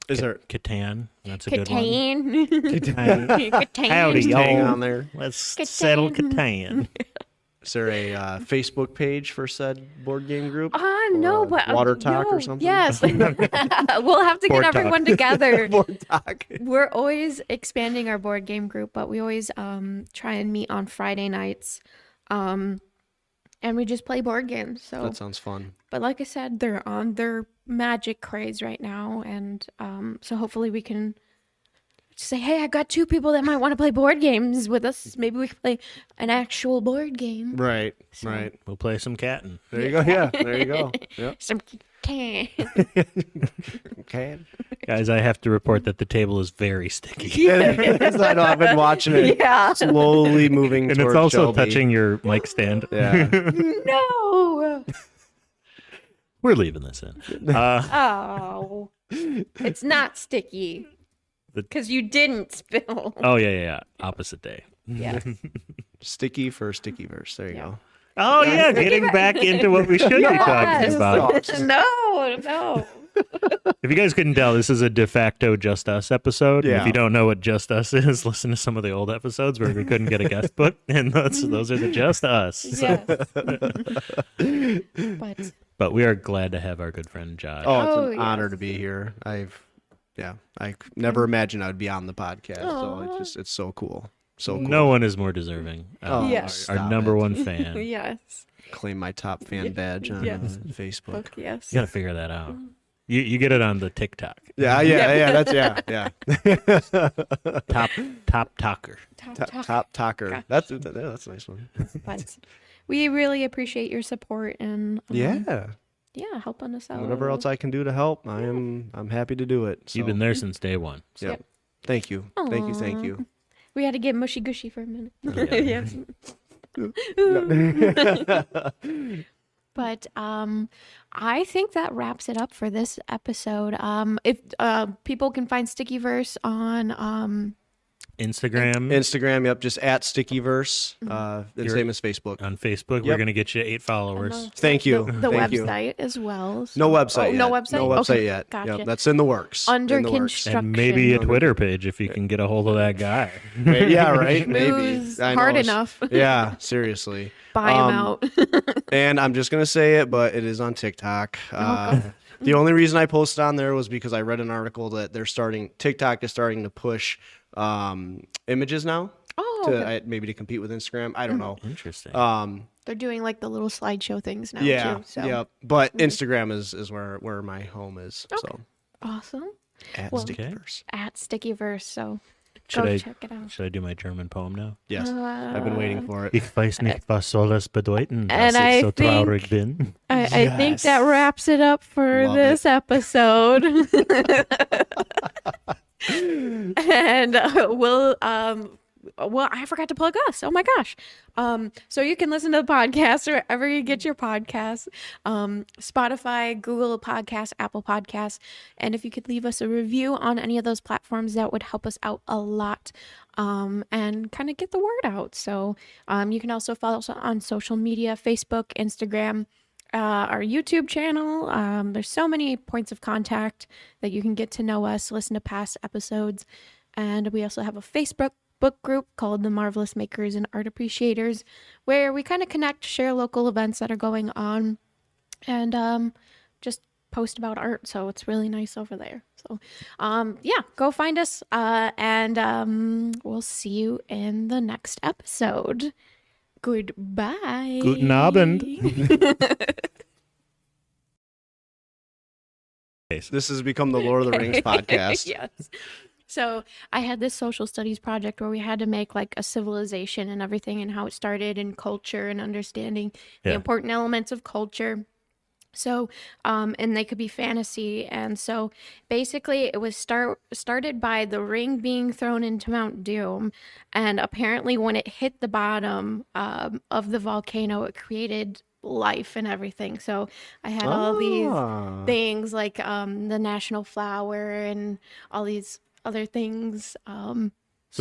Is there Catan. That's a good one. Catan. Catan. Catan. Howdy, hang y'all. on there? Let's Catan. settle Catan. Is there a Facebook page for said board game group? No, Or but Water Talk or no, something? Yes, we'll have to Board get Talk. everyone together. Board Talk. We're always expanding our board game group, but we always try and meet on Friday nights, and we just play board games. So, That sounds fun. but like I said, they're on their magic craze right now, and so hopefully we can say, hey, I got 2 people that might want to play board games with us. Maybe we can play an actual board game. Right. Right. We'll play some Catin. There you go. Yeah. There you go. Yep. Some can. Okay. Guys, I have to report that the table is very sticky. I know. I've been watching it Yeah. slowly moving And towards it's also Shelby. touching your mic stand. Yeah. No. We're leaving this in. Oh. It's not sticky. Because you didn't spill. Oh, yeah. Opposite day. Yes. Sticky for Stickiverse. There you go. Oh, yeah. Getting back into what we should be talking Yes. about. No. If you guys couldn't tell, this is a de facto Just Us episode. And Yeah. if you don't know what Just Us is, listen to some of the old episodes where we couldn't get a guest book. And those are the Just Us. Yes. But But we are glad to have our good friend Josh. Oh, it's Oh, an honor yes. to be here. I never imagined I would be on the podcast. Aw. So it's so cool. So cool. No one is more deserving. Oh, Yes. Our stop number it. one fan. You yes. Claim my top fan badge on Yes. Facebook. Book, yes. got to figure that out. You get it on the TikTok. Yeah. That's yeah. Top talker. Top talker. Gosh. That's a nice one. But we really appreciate your support and Yeah. helping us out. Whatever else I can do to help, I'm happy to do it. So. You've been there since day one. Yep. Thank you. Thank you. We had to get mushy gushy for a minute. Yeah. But I think that wraps it up for this episode. If people can find Stickiverse on Instagram, Yep, just at Stickiverse. And same as Facebook. on Facebook. We're Yep. going to get you 8 followers. Thank you. the Thank you. website as well. No website Oh, yet. no website? No website Okay, yet. gotcha. Yep, that's in the works. Under In the works. construction. And maybe a Twitter page if you can get a hold of that guy. Yeah, right? Maybe. Who's I hard know. enough. Yeah, seriously. Buy him out. And I'm just going to say it, but it is on TikTok. The only reason I posted on there was because I read an article that TikTok is starting to push images now. Oh, To okay. maybe to compete with Instagram. I don't know. Interesting. They're doing like the little slideshow things now Yeah, too. So yeah. But Instagram is where my home is. So awesome. At Well, Stickiverse. at Stickiverse. So Should go I check it out. should I do my German poem now? Yes, I've been waiting for it. Ich weiß nicht, was soll es bedeuten, And dass ich I so think- traurig bin. I think that wraps it up for Love this episode. And well, I forgot to plug us. Oh my gosh. So you can listen to the podcast wherever you get your podcasts. Spotify, Google Podcasts, Apple Podcasts. And if you could leave us a review on any of those platforms, that would help us out a lot. And kind of get the word out. So you can also follow us on social media, Facebook, Instagram, our YouTube channel. There's so many points of contact that you can get to know us, listen to past episodes. And we also have a Facebook book group called the Marvelous Makers and Art Appreciators, where we kind of connect, share local events that are going on, and just post about art. So it's really nice over there. So yeah, go find us, and we'll see you in the next episode. Goodbye. Guten Abend. This has become the Lord of the Rings podcast. Yes. So I had this social studies project where we had to make like a civilization and everything and how it started and culture and understanding the Yeah. important elements of culture. So, and they could be fantasy. And so basically it was started by the ring being thrown into Mount Doom. And apparently when it hit the bottom of the volcano, it created life and everything. So I had all these things like the national flower and all these other things. So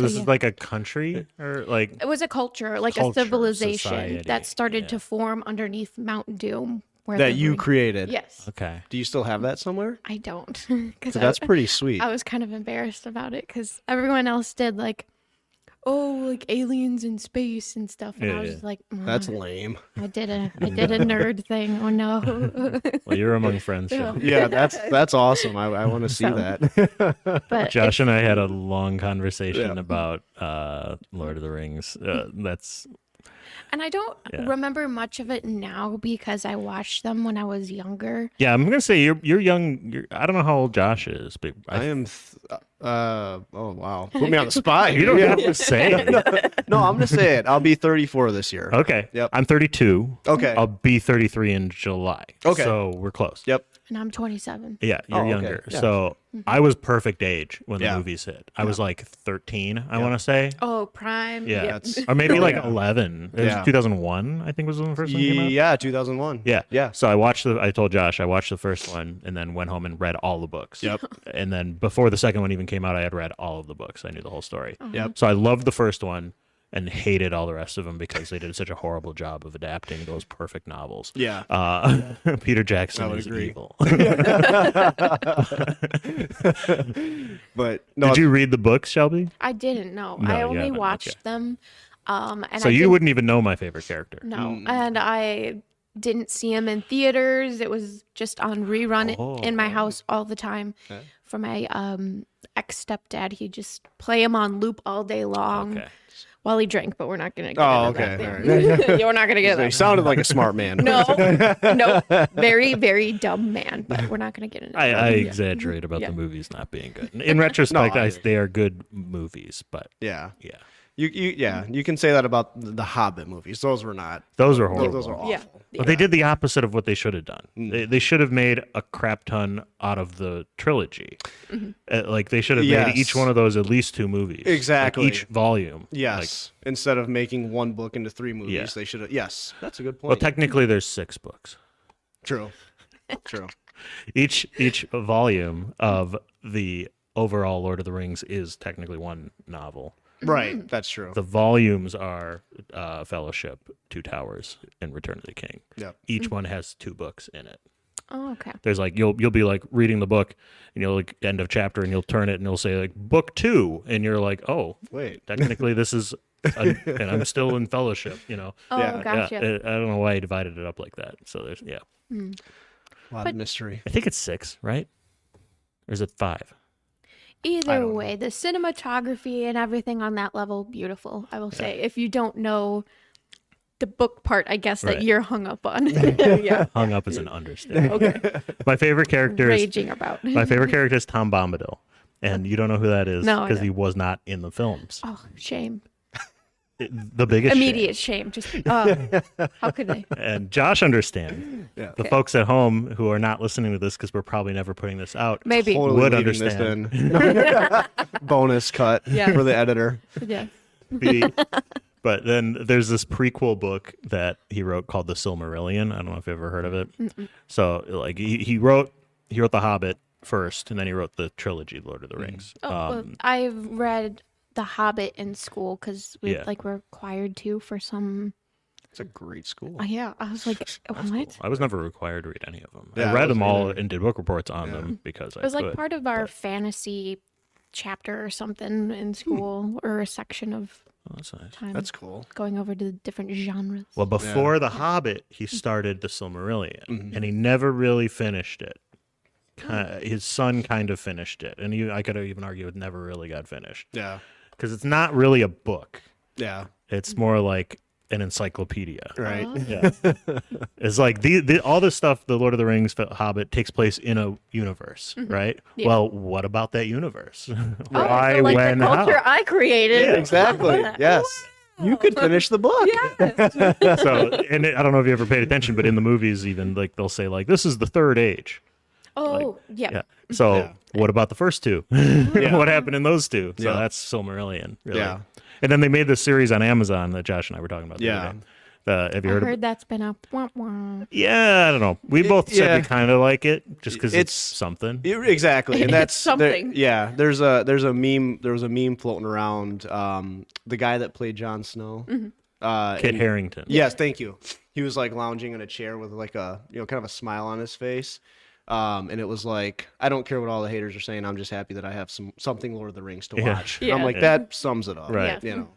this yeah. is like a country or like It was a culture, like Culture, a civilization society, that started yeah. to form underneath Mount Doom. Where That the you ring- created. Yes. okay. Do you still have that somewhere? I don't. 'Cause So that's pretty sweet. I was kind of embarrassed about it because everyone else did like, oh, like aliens in space and stuff, and Yeah, I was yeah. just like, That's lame. I did a nerd thing. Oh no. Well, you're among friends. Yeah. Shelby. Yeah, that's awesome. I want to see So- that. But Josh and I had a long conversation Yeah. about Lord of the Rings. That's and I don't Yeah. remember much of it now because I watched them when I was younger. yeah. I'm gonna say you're young. I don't know how old Josh is, but I am. Oh wow, put me on the spot. you don't Yeah. have to say. No, I'm gonna say it. I'll be 34 this year. Okay. Yep. I'm 32. Okay. I'll be 33 in July. Okay. So we're close. Yep. And I'm 27. Yeah, you're Oh, okay. younger. Yeah. So I was perfect age when Yeah. the movies hit. I was like 13, I want to say. Oh, prime. Yeah. That's- Or maybe like Yeah. 11. It was Yeah. 2001, I think was when the first one came out. Yeah, 2001. Yeah. Yeah. So I told Josh I watched the first one and then went home and read all the books. Yep. And then before the second one even came out, I had read all of the books. I knew the whole story. Yep. So I loved the first one and hated all the rest of them because they did such a horrible job of adapting those perfect novels. Yeah. Peter Jackson I would is agree. evil. But no, Did you read the books, Shelby? I didn't know. No, I you only haven't, watched okay. them. And So I you didn't- wouldn't even know my favorite character. No, and I didn't see him in theaters. It was just on rerun in my house all the time. Okay. For my ex stepdad, he'd just play him on loop all day long Okay. while he drank. But we're not gonna get Oh, into okay. that. All Yeah, we're not gonna get He that. sounded like a smart man. No, no, very, very dumb man. But we're not gonna get into I that. exaggerate about Yeah. the movies not being good. In retrospect, No, I agree. they are good movies, but Yeah. yeah, You can say that about the Hobbit movies. Those were not. those are horrible. Those are awful. Yeah. But they did the opposite of what they should have done. Mm. They should have made a crap ton out of the trilogy. Like they should have Yes. made each one of those at least 2 movies. Like, Exactly. each volume. Yes. Instead of making one book into 3 movies, Yeah. they should have. Yes, that's a good Well, point. technically, there's 6 books. True. True. Each volume of the overall Lord of the Rings is technically one novel. Right. That's true. The volumes are Fellowship, Two Towers, and Return of the King. Yep. Each one has 2 books in it. Oh, okay. There's like you'll be like reading the book and you'll like end of chapter and you'll turn it and you'll say like book 2 and you're like, oh, Wait. technically this is and I'm still in Fellowship, you know. Oh, Yeah. gotcha. Yeah, I don't know why I divided it up like that. So there's A lot But- of mystery. I think it's 6, right? Or is it 5? Either don't way, the cinematography and everything on that level, beautiful. I will say, if you don't know the book part, I guess, that Right. you're hung up on. Yeah. Hung up is an understatement. Okay. My favorite character is Raging about. Tom Bombadil, and you don't know who that is No, I because don't. he was not in the films. Oh, shame. The biggest shame. Immediate shame. Just how could they? And Josh understands. Yeah. The folks at home who are not listening to this because we're probably never putting this out. Maybe. Totally Would leaving this understand. in. Bonus cut Yeah. for the editor. Yeah. But then there's this prequel book that he wrote called The Silmarillion. I don't know if you've ever heard of it. So like he wrote The Hobbit first, and then he wrote the trilogy, Lord of the Rings. Oh, well, I've read The Hobbit in school because we Yeah. were required to for some. It's a great school. Yeah, I was like, what? I was never required to read any of them. Yeah, I I read them wasn't all either. and did book reports on them because It was I like could. part of our fantasy chapter or something in school, or a section of Oh, that's nice. time That's cool. going over the different genres. Well, before The Hobbit, he started The Silmarillion, and he never really finished it. His son kind of finished it, and I could even argue it never really got finished Yeah. because it's not really a book. Yeah. It's more like an encyclopedia. Right. Yeah, it's like all this stuff. The Lord of the Rings, Hobbit takes place in a universe, right? Yeah. Well, what about that universe? Oh, Why, so like when, the how? culture I created. Yeah. Exactly. Yes. You could finish the book. Yes. So, and I don't know if you ever paid attention, but in the movies, even like they'll say like, "This is the third age." Oh, yeah. Yeah. So, Yeah. what about the first two? What happened in those two? So Yeah. that's Silmarillion. Really. Yeah. And then they made this series on Amazon that Josh and I were talking about. The Yeah. other day. Have you I heard of it? heard that's been a wah wah. Yeah, I don't know. We both said yeah. we kind of like it just because it's It's- something. Exactly, and that's something. yeah, there's a meme. There was a meme floating around. The guy that played Jon Snow, Kit Harington. Yes, thank you. He was like lounging in a chair with like a kind of a smile on his face. And it was like, I don't care what all the haters are saying. I'm just happy that I have something Lord of the Rings to Yeah. watch. Yeah. I'm like, that sums it up. Right. Yeah. You know.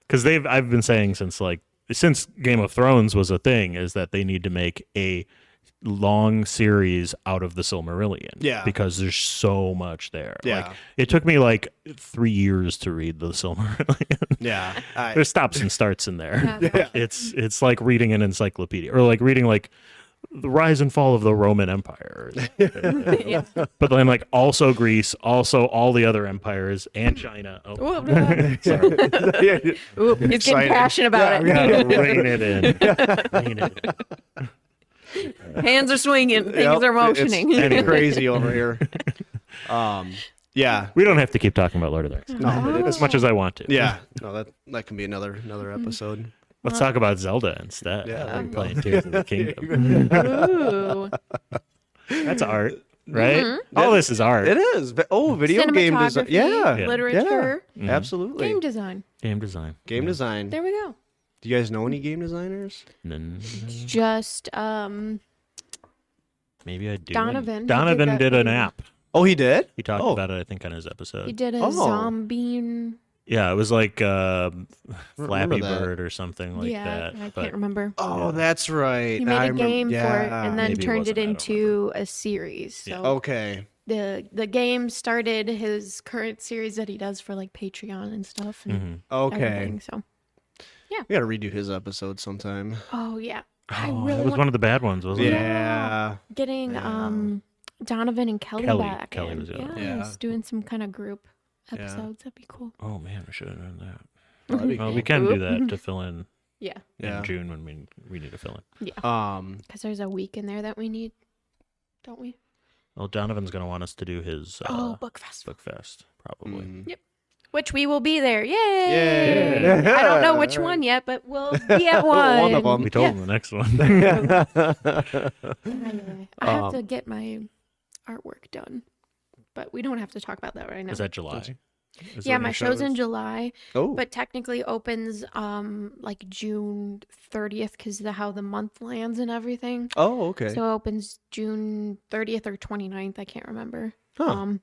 Because I've been saying since Game of Thrones was a thing, is that they need to make a long series out of the Silmarillion. Yeah. Because there's so much there. Yeah. Like, it took me like 3 years to read the Silmarillion. Yeah. There's stops and starts in there. Yeah. It's like reading an encyclopedia, or like reading like the rise and fall of the Roman Empire. Yeah. But then like also Greece, also all the other empires, and China. Oh, Oop, yeah. oop, he's Excited. getting passionate about gotta it. rein it in. Rein it in. Hands are swinging, things Yep, are motioning. It's crazy over here. Yeah. We don't have to keep talking about Lord of the Rings No, as much as I want to. yeah. No, that can be another episode. Let's talk about Zelda instead. Yeah, there I'm you go. playing Tears of the Kingdom. Ooh. That's art, right? All this is art. It is. Video game design. Cinematography, Yeah. literature, Absolutely. game design. Game design. Game design. There we go. Do you guys know any game designers? Just Maybe I do. Donovan. He Donovan did did that an game. app. Oh, he did? He talked Oh. about it, I think, on his episode. he did a Oh. zombie. Yeah, it was like remember Flappy that. Bird or something like yeah, that. I but can't remember. Oh, that's right. He made I a game for it yeah. and then Maybe it turned wasn't, it I don't into a series. So Okay. the game started his current series that he does for like Patreon and stuff and Okay. everything. So We got to redo his episode sometime. oh yeah, I Oh, really that was want one of the bad ones, wasn't it? Yeah. getting Donovan and Kelly back. Kelly and, was the other one. Yeah. yes, doing some kind of group episodes. That'd be cool. Oh man, we should have done that. That'd be Well, cool. we can do that to fill in Yeah, Yeah. in June when we need to fill in. because there's a week in there that we need, don't we? Well, Donovan's going to want us to do his Book Festival, book fest probably. Mm. which we will be there. Yay! Yay. I don't know which one yet, but we'll be at one. One of 'em. We told Yeah. him the next one. I have to get my artwork done, but we don't have to talk about that right now. Is that July? Is Yeah, when my your show show's in is? July, Oh. but technically opens like June 30th because of how the month lands and everything. Oh, okay. So it opens June 30th or 29th. I can't remember. Huh.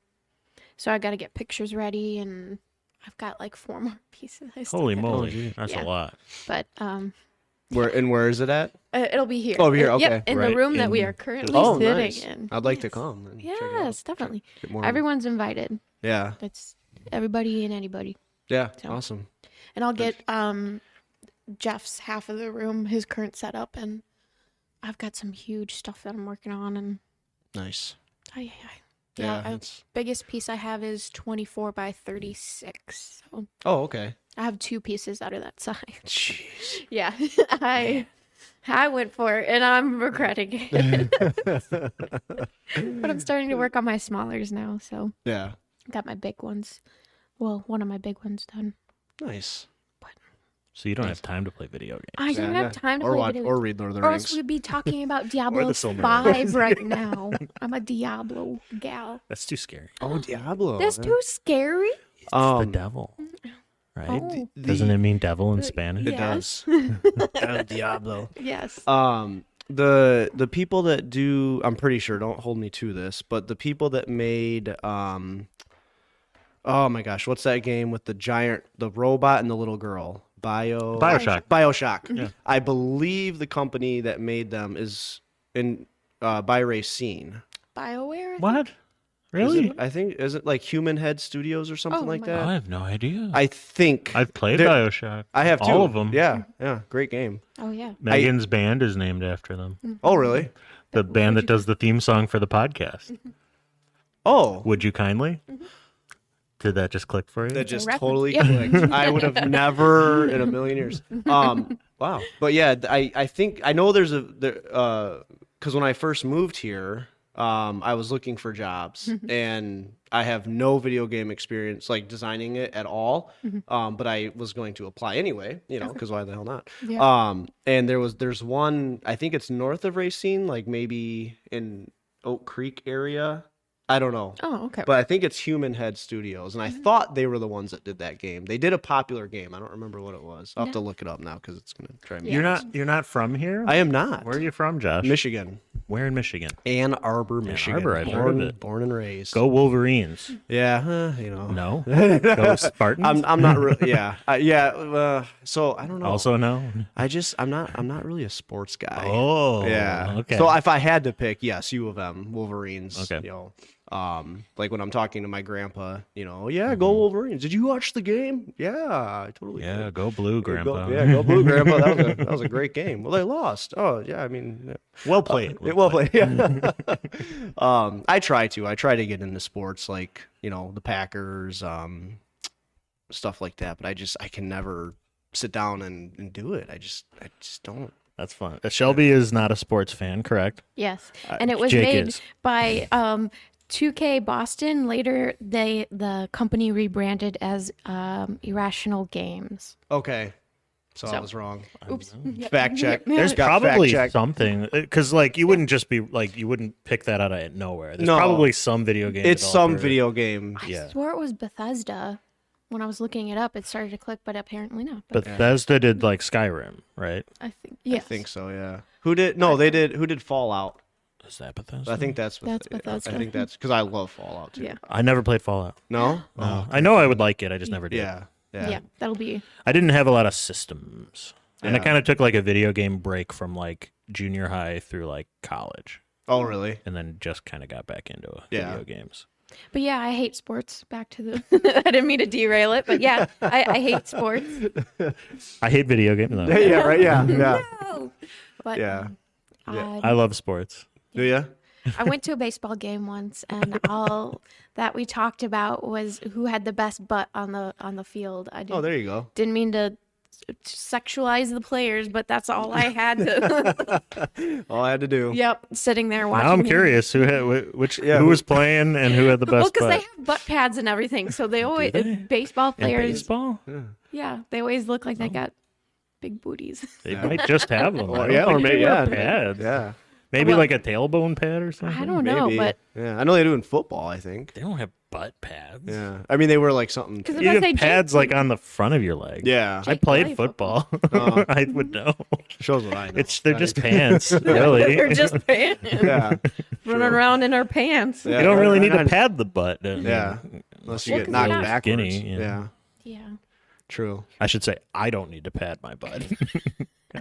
So I got to get pictures ready, and I've got like 4 more pieces. I still Holy gotta- moly, that's Yeah. a lot. But Where is it at? it'll be here. Oh, over here, Yep, okay. in Right the room that we in- are currently Oh, sitting nice. in. I'd like to Yes. come. And check it out. Yes, definitely. Get more- Everyone's invited. Yeah. It's everybody and anybody. Yeah. So- Awesome. And I'll get Jeff's half of the room, his current setup, and I've got some huge stuff that I'm working on. And Nice. biggest piece I have is 24 by 36. So Oh, okay. I have 2 pieces that are that size. Jeez. Yeah, I went for it, and I'm regretting it. But I'm starting to work on my smallers now, so Yeah. got my big ones. Well, one of my big ones done. Nice. So you don't have time to play video games. I don't have time to or play watch, video or read Lord of the or Rings. else we'd be talking about Diablo the Silmarillion. 5 right now. I'm a Diablo gal. That's too scary. Oh, Diablo. That's too scary. It's the devil, right? Oh. Doesn't it mean devil in Spanish? It Yes. does. El Diablo. Yes. The people that do, I'm pretty sure, don't hold me to this, but the people that made oh my gosh, what's that game with the robot and the little girl? Bioshock. Bioshock. Yeah. I believe the company that made them is in by Racine. BioWare? What? Really? Is it like Human Head Studios or something Oh like my that? I have no idea. I think I've played There- Bioshock. I have too. all of them. Yeah, great game. Oh, yeah. Megan's band is named after them. Oh, really? The band that does the theme song for the podcast. Oh, Would you kindly? Did that just click for you? that just reference. totally Yeah. clicked. I would have never in a million years. Wow. But yeah, I think I know there's because when I first moved here, I was looking for jobs and I have no video game experience, like designing it at all. But I was going to apply anyway, because why the hell not? Yeah. And there's one, I think it's north of Racine, like maybe in Oak Creek area. I don't know. Oh, okay. But I think it's Human Head Studios, and I thought they were the ones that did that game. They did a popular game. I don't remember what it was. I'll have to look it up now because it's gonna drive me. You're not from here? I am not. Where are you from, Josh? Michigan, Where in Michigan? Ann Arbor, Michigan. Arbor, I've heard of born, it. born and raised. Go Wolverines. Yeah, No. Go Spartans. I'm not really. Yeah, so I don't know. Also no. I'm not really a sports guy. Oh. Yeah. Okay. So if I had to pick, yes, U of M, Wolverines. Okay. Like when I'm talking to my grandpa, go Wolverines. Did you watch the game? Yeah, I totally did. Yeah. Go Blue, Grandpa. Go Blue, Grandpa. That was a great game. Well, they lost. Oh, yeah. I mean, Well played. well played. Yeah. I try to get into sports like the Packers, stuff like that. But I can never sit down and do it. I just don't. That's fun. Shelby is not a sports fan, correct? Yes. And it was Jake made is. by 2K Boston. Later, the company rebranded as Irrational Games. Okay. So I So- was wrong. Oops. Fact check. There's Got fact probably checked. something because you wouldn't just be you wouldn't pick that out of nowhere. There's No. probably some video game. It's some developer. video game. Yeah. I swore it was Bethesda. When I was looking it up, it started to click, but apparently not. But Bethesda did Skyrim, right? I think yes. I think so. Yeah. Who did? No, they did. Who did Fallout? Is that Bethesda? I think that's Bethesda. I think that's because I love Fallout too. Yeah. I never played Fallout. No. No. I know I would like it. I just never did. Yeah. Yeah. That'll be. I didn't have a lot of systems, and I Yeah. kind of took a video game break from junior high through college, Oh, really? and then just kind of got back into Yeah. video games. But yeah, I hate sports. Back to the. I didn't mean to derail it, but yeah, I hate sports. I hate video games. Though. Yeah. Right. Yeah. Yeah. No. But Yeah. I love sports. Do you? I went to a baseball game once, and all that we talked about was who had the best butt on the field. I Oh, there you go. didn't mean to sexualize the players, but that's all I had to. All I had to do. Yep, sitting there watching. Now I'm him. curious who had who was playing and who had the Well, best because they butt. have butt pads and everything, so they always they? baseball In players. baseball? Yeah, they always look like they got big booties. They might just have them. Or, I don't yeah, or think maybe they wear yeah. pads. Yeah. Maybe Well- a tailbone pad or something. I don't know, Maybe. but Yeah. I know they do in football. I think. They don't have butt pads. Yeah. I mean, they were something. because if You I have say pads Jake, on the front of your leg. Yeah. I Jake played played football. Oh. I would know. Shows what I know. They're just pants, really. they're just pants, Yeah. running around in our pants. Yeah. You don't really need to Right. pad the butt. do you? Yeah. Unless you Well, get 'cause knocked you're not- backwards. Skinny, yeah. Yeah. Yeah. True. I should say I don't need to pad my butt.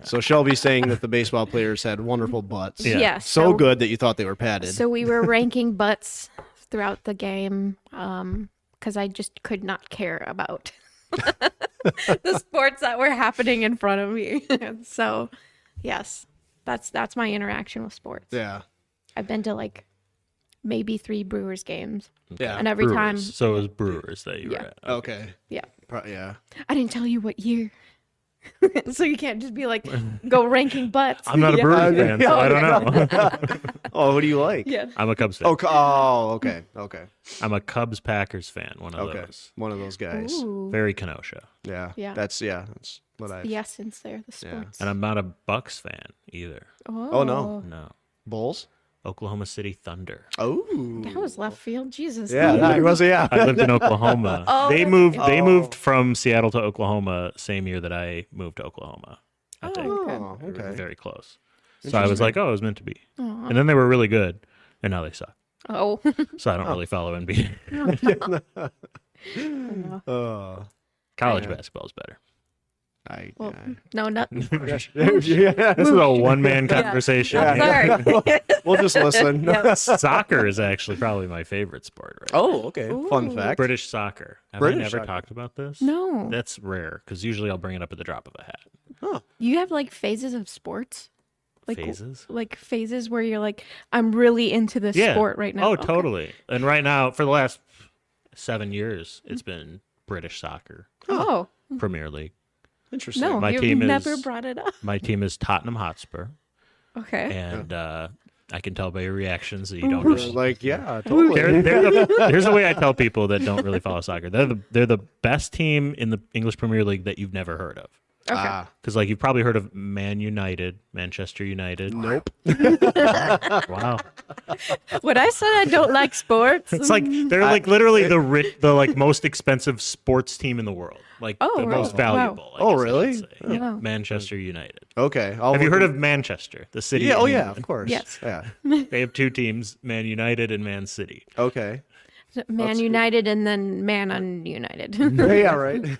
So Shelby's saying that the baseball players had wonderful butts. Yeah. Yeah, So good that you thought they were padded. So we were ranking butts throughout the game because I just could not care about the sports that were happening in front of me. So, yes, that's my interaction with sports. Yeah. I've been to like maybe 3 Brewers games, Yeah. and every time, So it was Brewers that you were Yeah. at. Okay. yeah, Yeah. I didn't tell you what year, so you can't just be like go ranking butts. I'm not a Yeah. Brewers fan, so I don't know. Oh, who do you like? Yeah. I'm a Cubs fan. Okay. Okay. I'm a Cubs Packers fan. One of Okay. those. One of those guys. Ooh. Very Kenosha. Yeah. Yeah. That's what I. The essence there, the Yeah. sports. And I'm not a Bucks fan either. Oh, no. No. Bulls. Oklahoma City Thunder. Oh. That was left field. Jesus. Yeah. That was yeah. I lived in Oklahoma. Oh, They that's moved. okay. They moved from Seattle to Oklahoma same year that I moved to Oklahoma. I think Oh, They were okay. very close. So I was like, oh, it was meant to be. Aw. And then they were really good, and now they suck. Oh. So I don't really follow NBA. College basketball is better. Well, no, not. This is a one-man conversation. I'm sorry. We'll just listen. Yep. Soccer is actually probably my favorite sport, right? Oh, okay. Fun Ooh. fact. British soccer. Have British I never soccer. talked about this? No. That's rare because usually I'll bring it up at the drop of a hat. You have like phases of sports? Like Phases? Like phases where you're like, I'm really into this Yeah. sport right now. Oh, Okay. totally. And right now, for the last 7 years, it's been British soccer, Oh. Premier League. Interesting. No, My you've team never is- brought it up. My team is Tottenham Hotspur, Okay. and I can tell by your reactions that you don't. Just, Like, yeah, totally. here's the way I tell people that don't really follow soccer. They're the best team in the English Premier League that you've never heard of. Okay. Because like you've probably heard of Manchester United. Nope. Wow. When I said I don't like sports, It's like they're like literally the like most expensive sports team in the world. Like Oh, the really? most valuable. I Oh, guess I would really? say. Yeah. Wow. Manchester United. Okay. Have you heard of Manchester, the city? Yeah. in Oh, yeah. England? Of course. Yes. Yeah. They have 2 teams, Man United and Man City. Okay. Man United and then Man Ununited. Yeah. Right.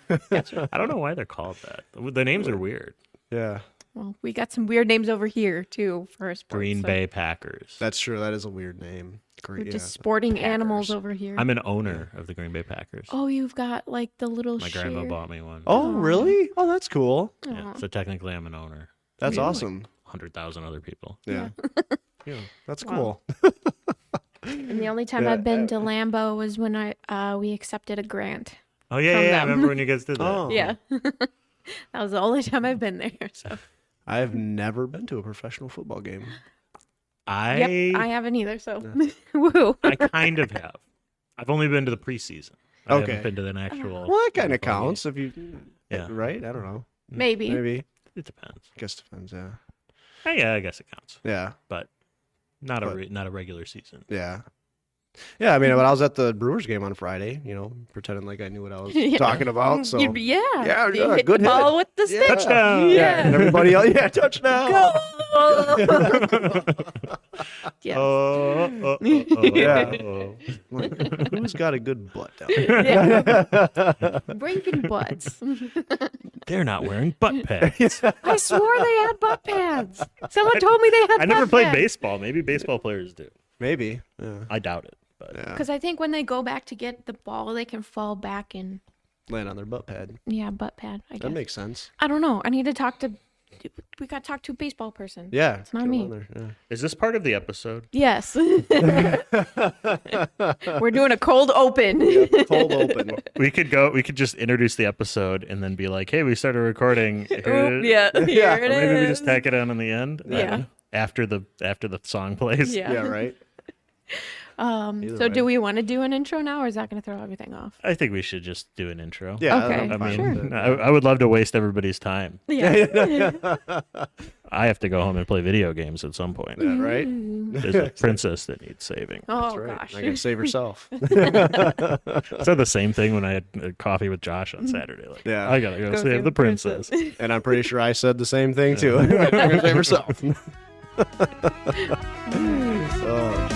I don't know why they're called that. The names are weird. Yeah. Well, we got some weird names over here too for sports. Green so Bay Packers. That's true. That is a weird name. we're Great. just sporting animals over here. I'm an owner of the Green Bay Packers. Oh, you've got like the little My grandma share. bought me one. Oh, really? Oh, that's cool. Yeah, so technically I'm an owner. That's Really? awesome. 100,000 other people. Yeah. Yeah. That's Wow. cool. And the only time Yeah, I've been to Lambeau was when we accepted a grant. Oh yeah, From yeah. I them. remember when you guys did that. Oh. Yeah. That was the only time I've been there. So I've never been to a professional football game. yep, I haven't either. So woo. I kind of have. I've only been to the preseason. I Okay. haven't been to an actual. Well, that kind of football game. counts if you. Yeah. Right. I don't know. Maybe. Maybe. It depends. Guess depends. Yeah. Yeah, I guess it counts, Yeah. but not a regular season. Yeah. Yeah, I mean, when I was at the Brewers game on Friday, pretending like I knew what I was Yeah. talking about. So Yeah. Yeah, You yeah, hit good the ball hit. with the Yeah. stick. Touchdown! Yeah. and everybody else, touchdown. Go. Yes. Yeah. oh. Like, who's got a good butt down there? Yeah. Breaking butts. They're not wearing butt pads. I swore they had butt pads. Someone told me they had I never butt played pads. baseball. Maybe baseball players do. Maybe. Yeah. I doubt it. But Yeah. Because I think when they go back to get the ball, they can fall back in, Land on their butt pad. butt pad, I guess. That makes sense. I don't know. I need to talk to, we got to talk to a baseball person. Yeah. It's not get 'em me. on there, yeah. is this part of the episode? Yes. We're doing a cold open. Cold open. We could just introduce the episode and then be like, "Hey, we started recording." Oop, yeah. Here Yeah, it Or maybe we is. just tack it on in the end. Yeah. After the song plays. Yeah. Yeah, right. Either So way. do we want to do an intro now, or is that going to throw everything off? I think we should just do an intro. Yeah. Okay, I'm I fine mean, with it. I would love to waste everybody's time. Yeah. I have to go home and play video games at some point. Yeah, right. There's a princess that needs saving. Oh That's right. gosh. I gotta save herself. I said the same thing when I had coffee with Josh on Saturday. Like, Yeah. I gotta go save the princess. And I'm pretty sure I said the same thing too. I'm gonna save herself. Oh,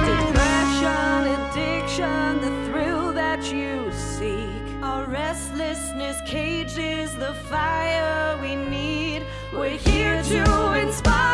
Depression, addiction, the thrill that you seek. Our restlessness cages the fire we need. We're here to inspire.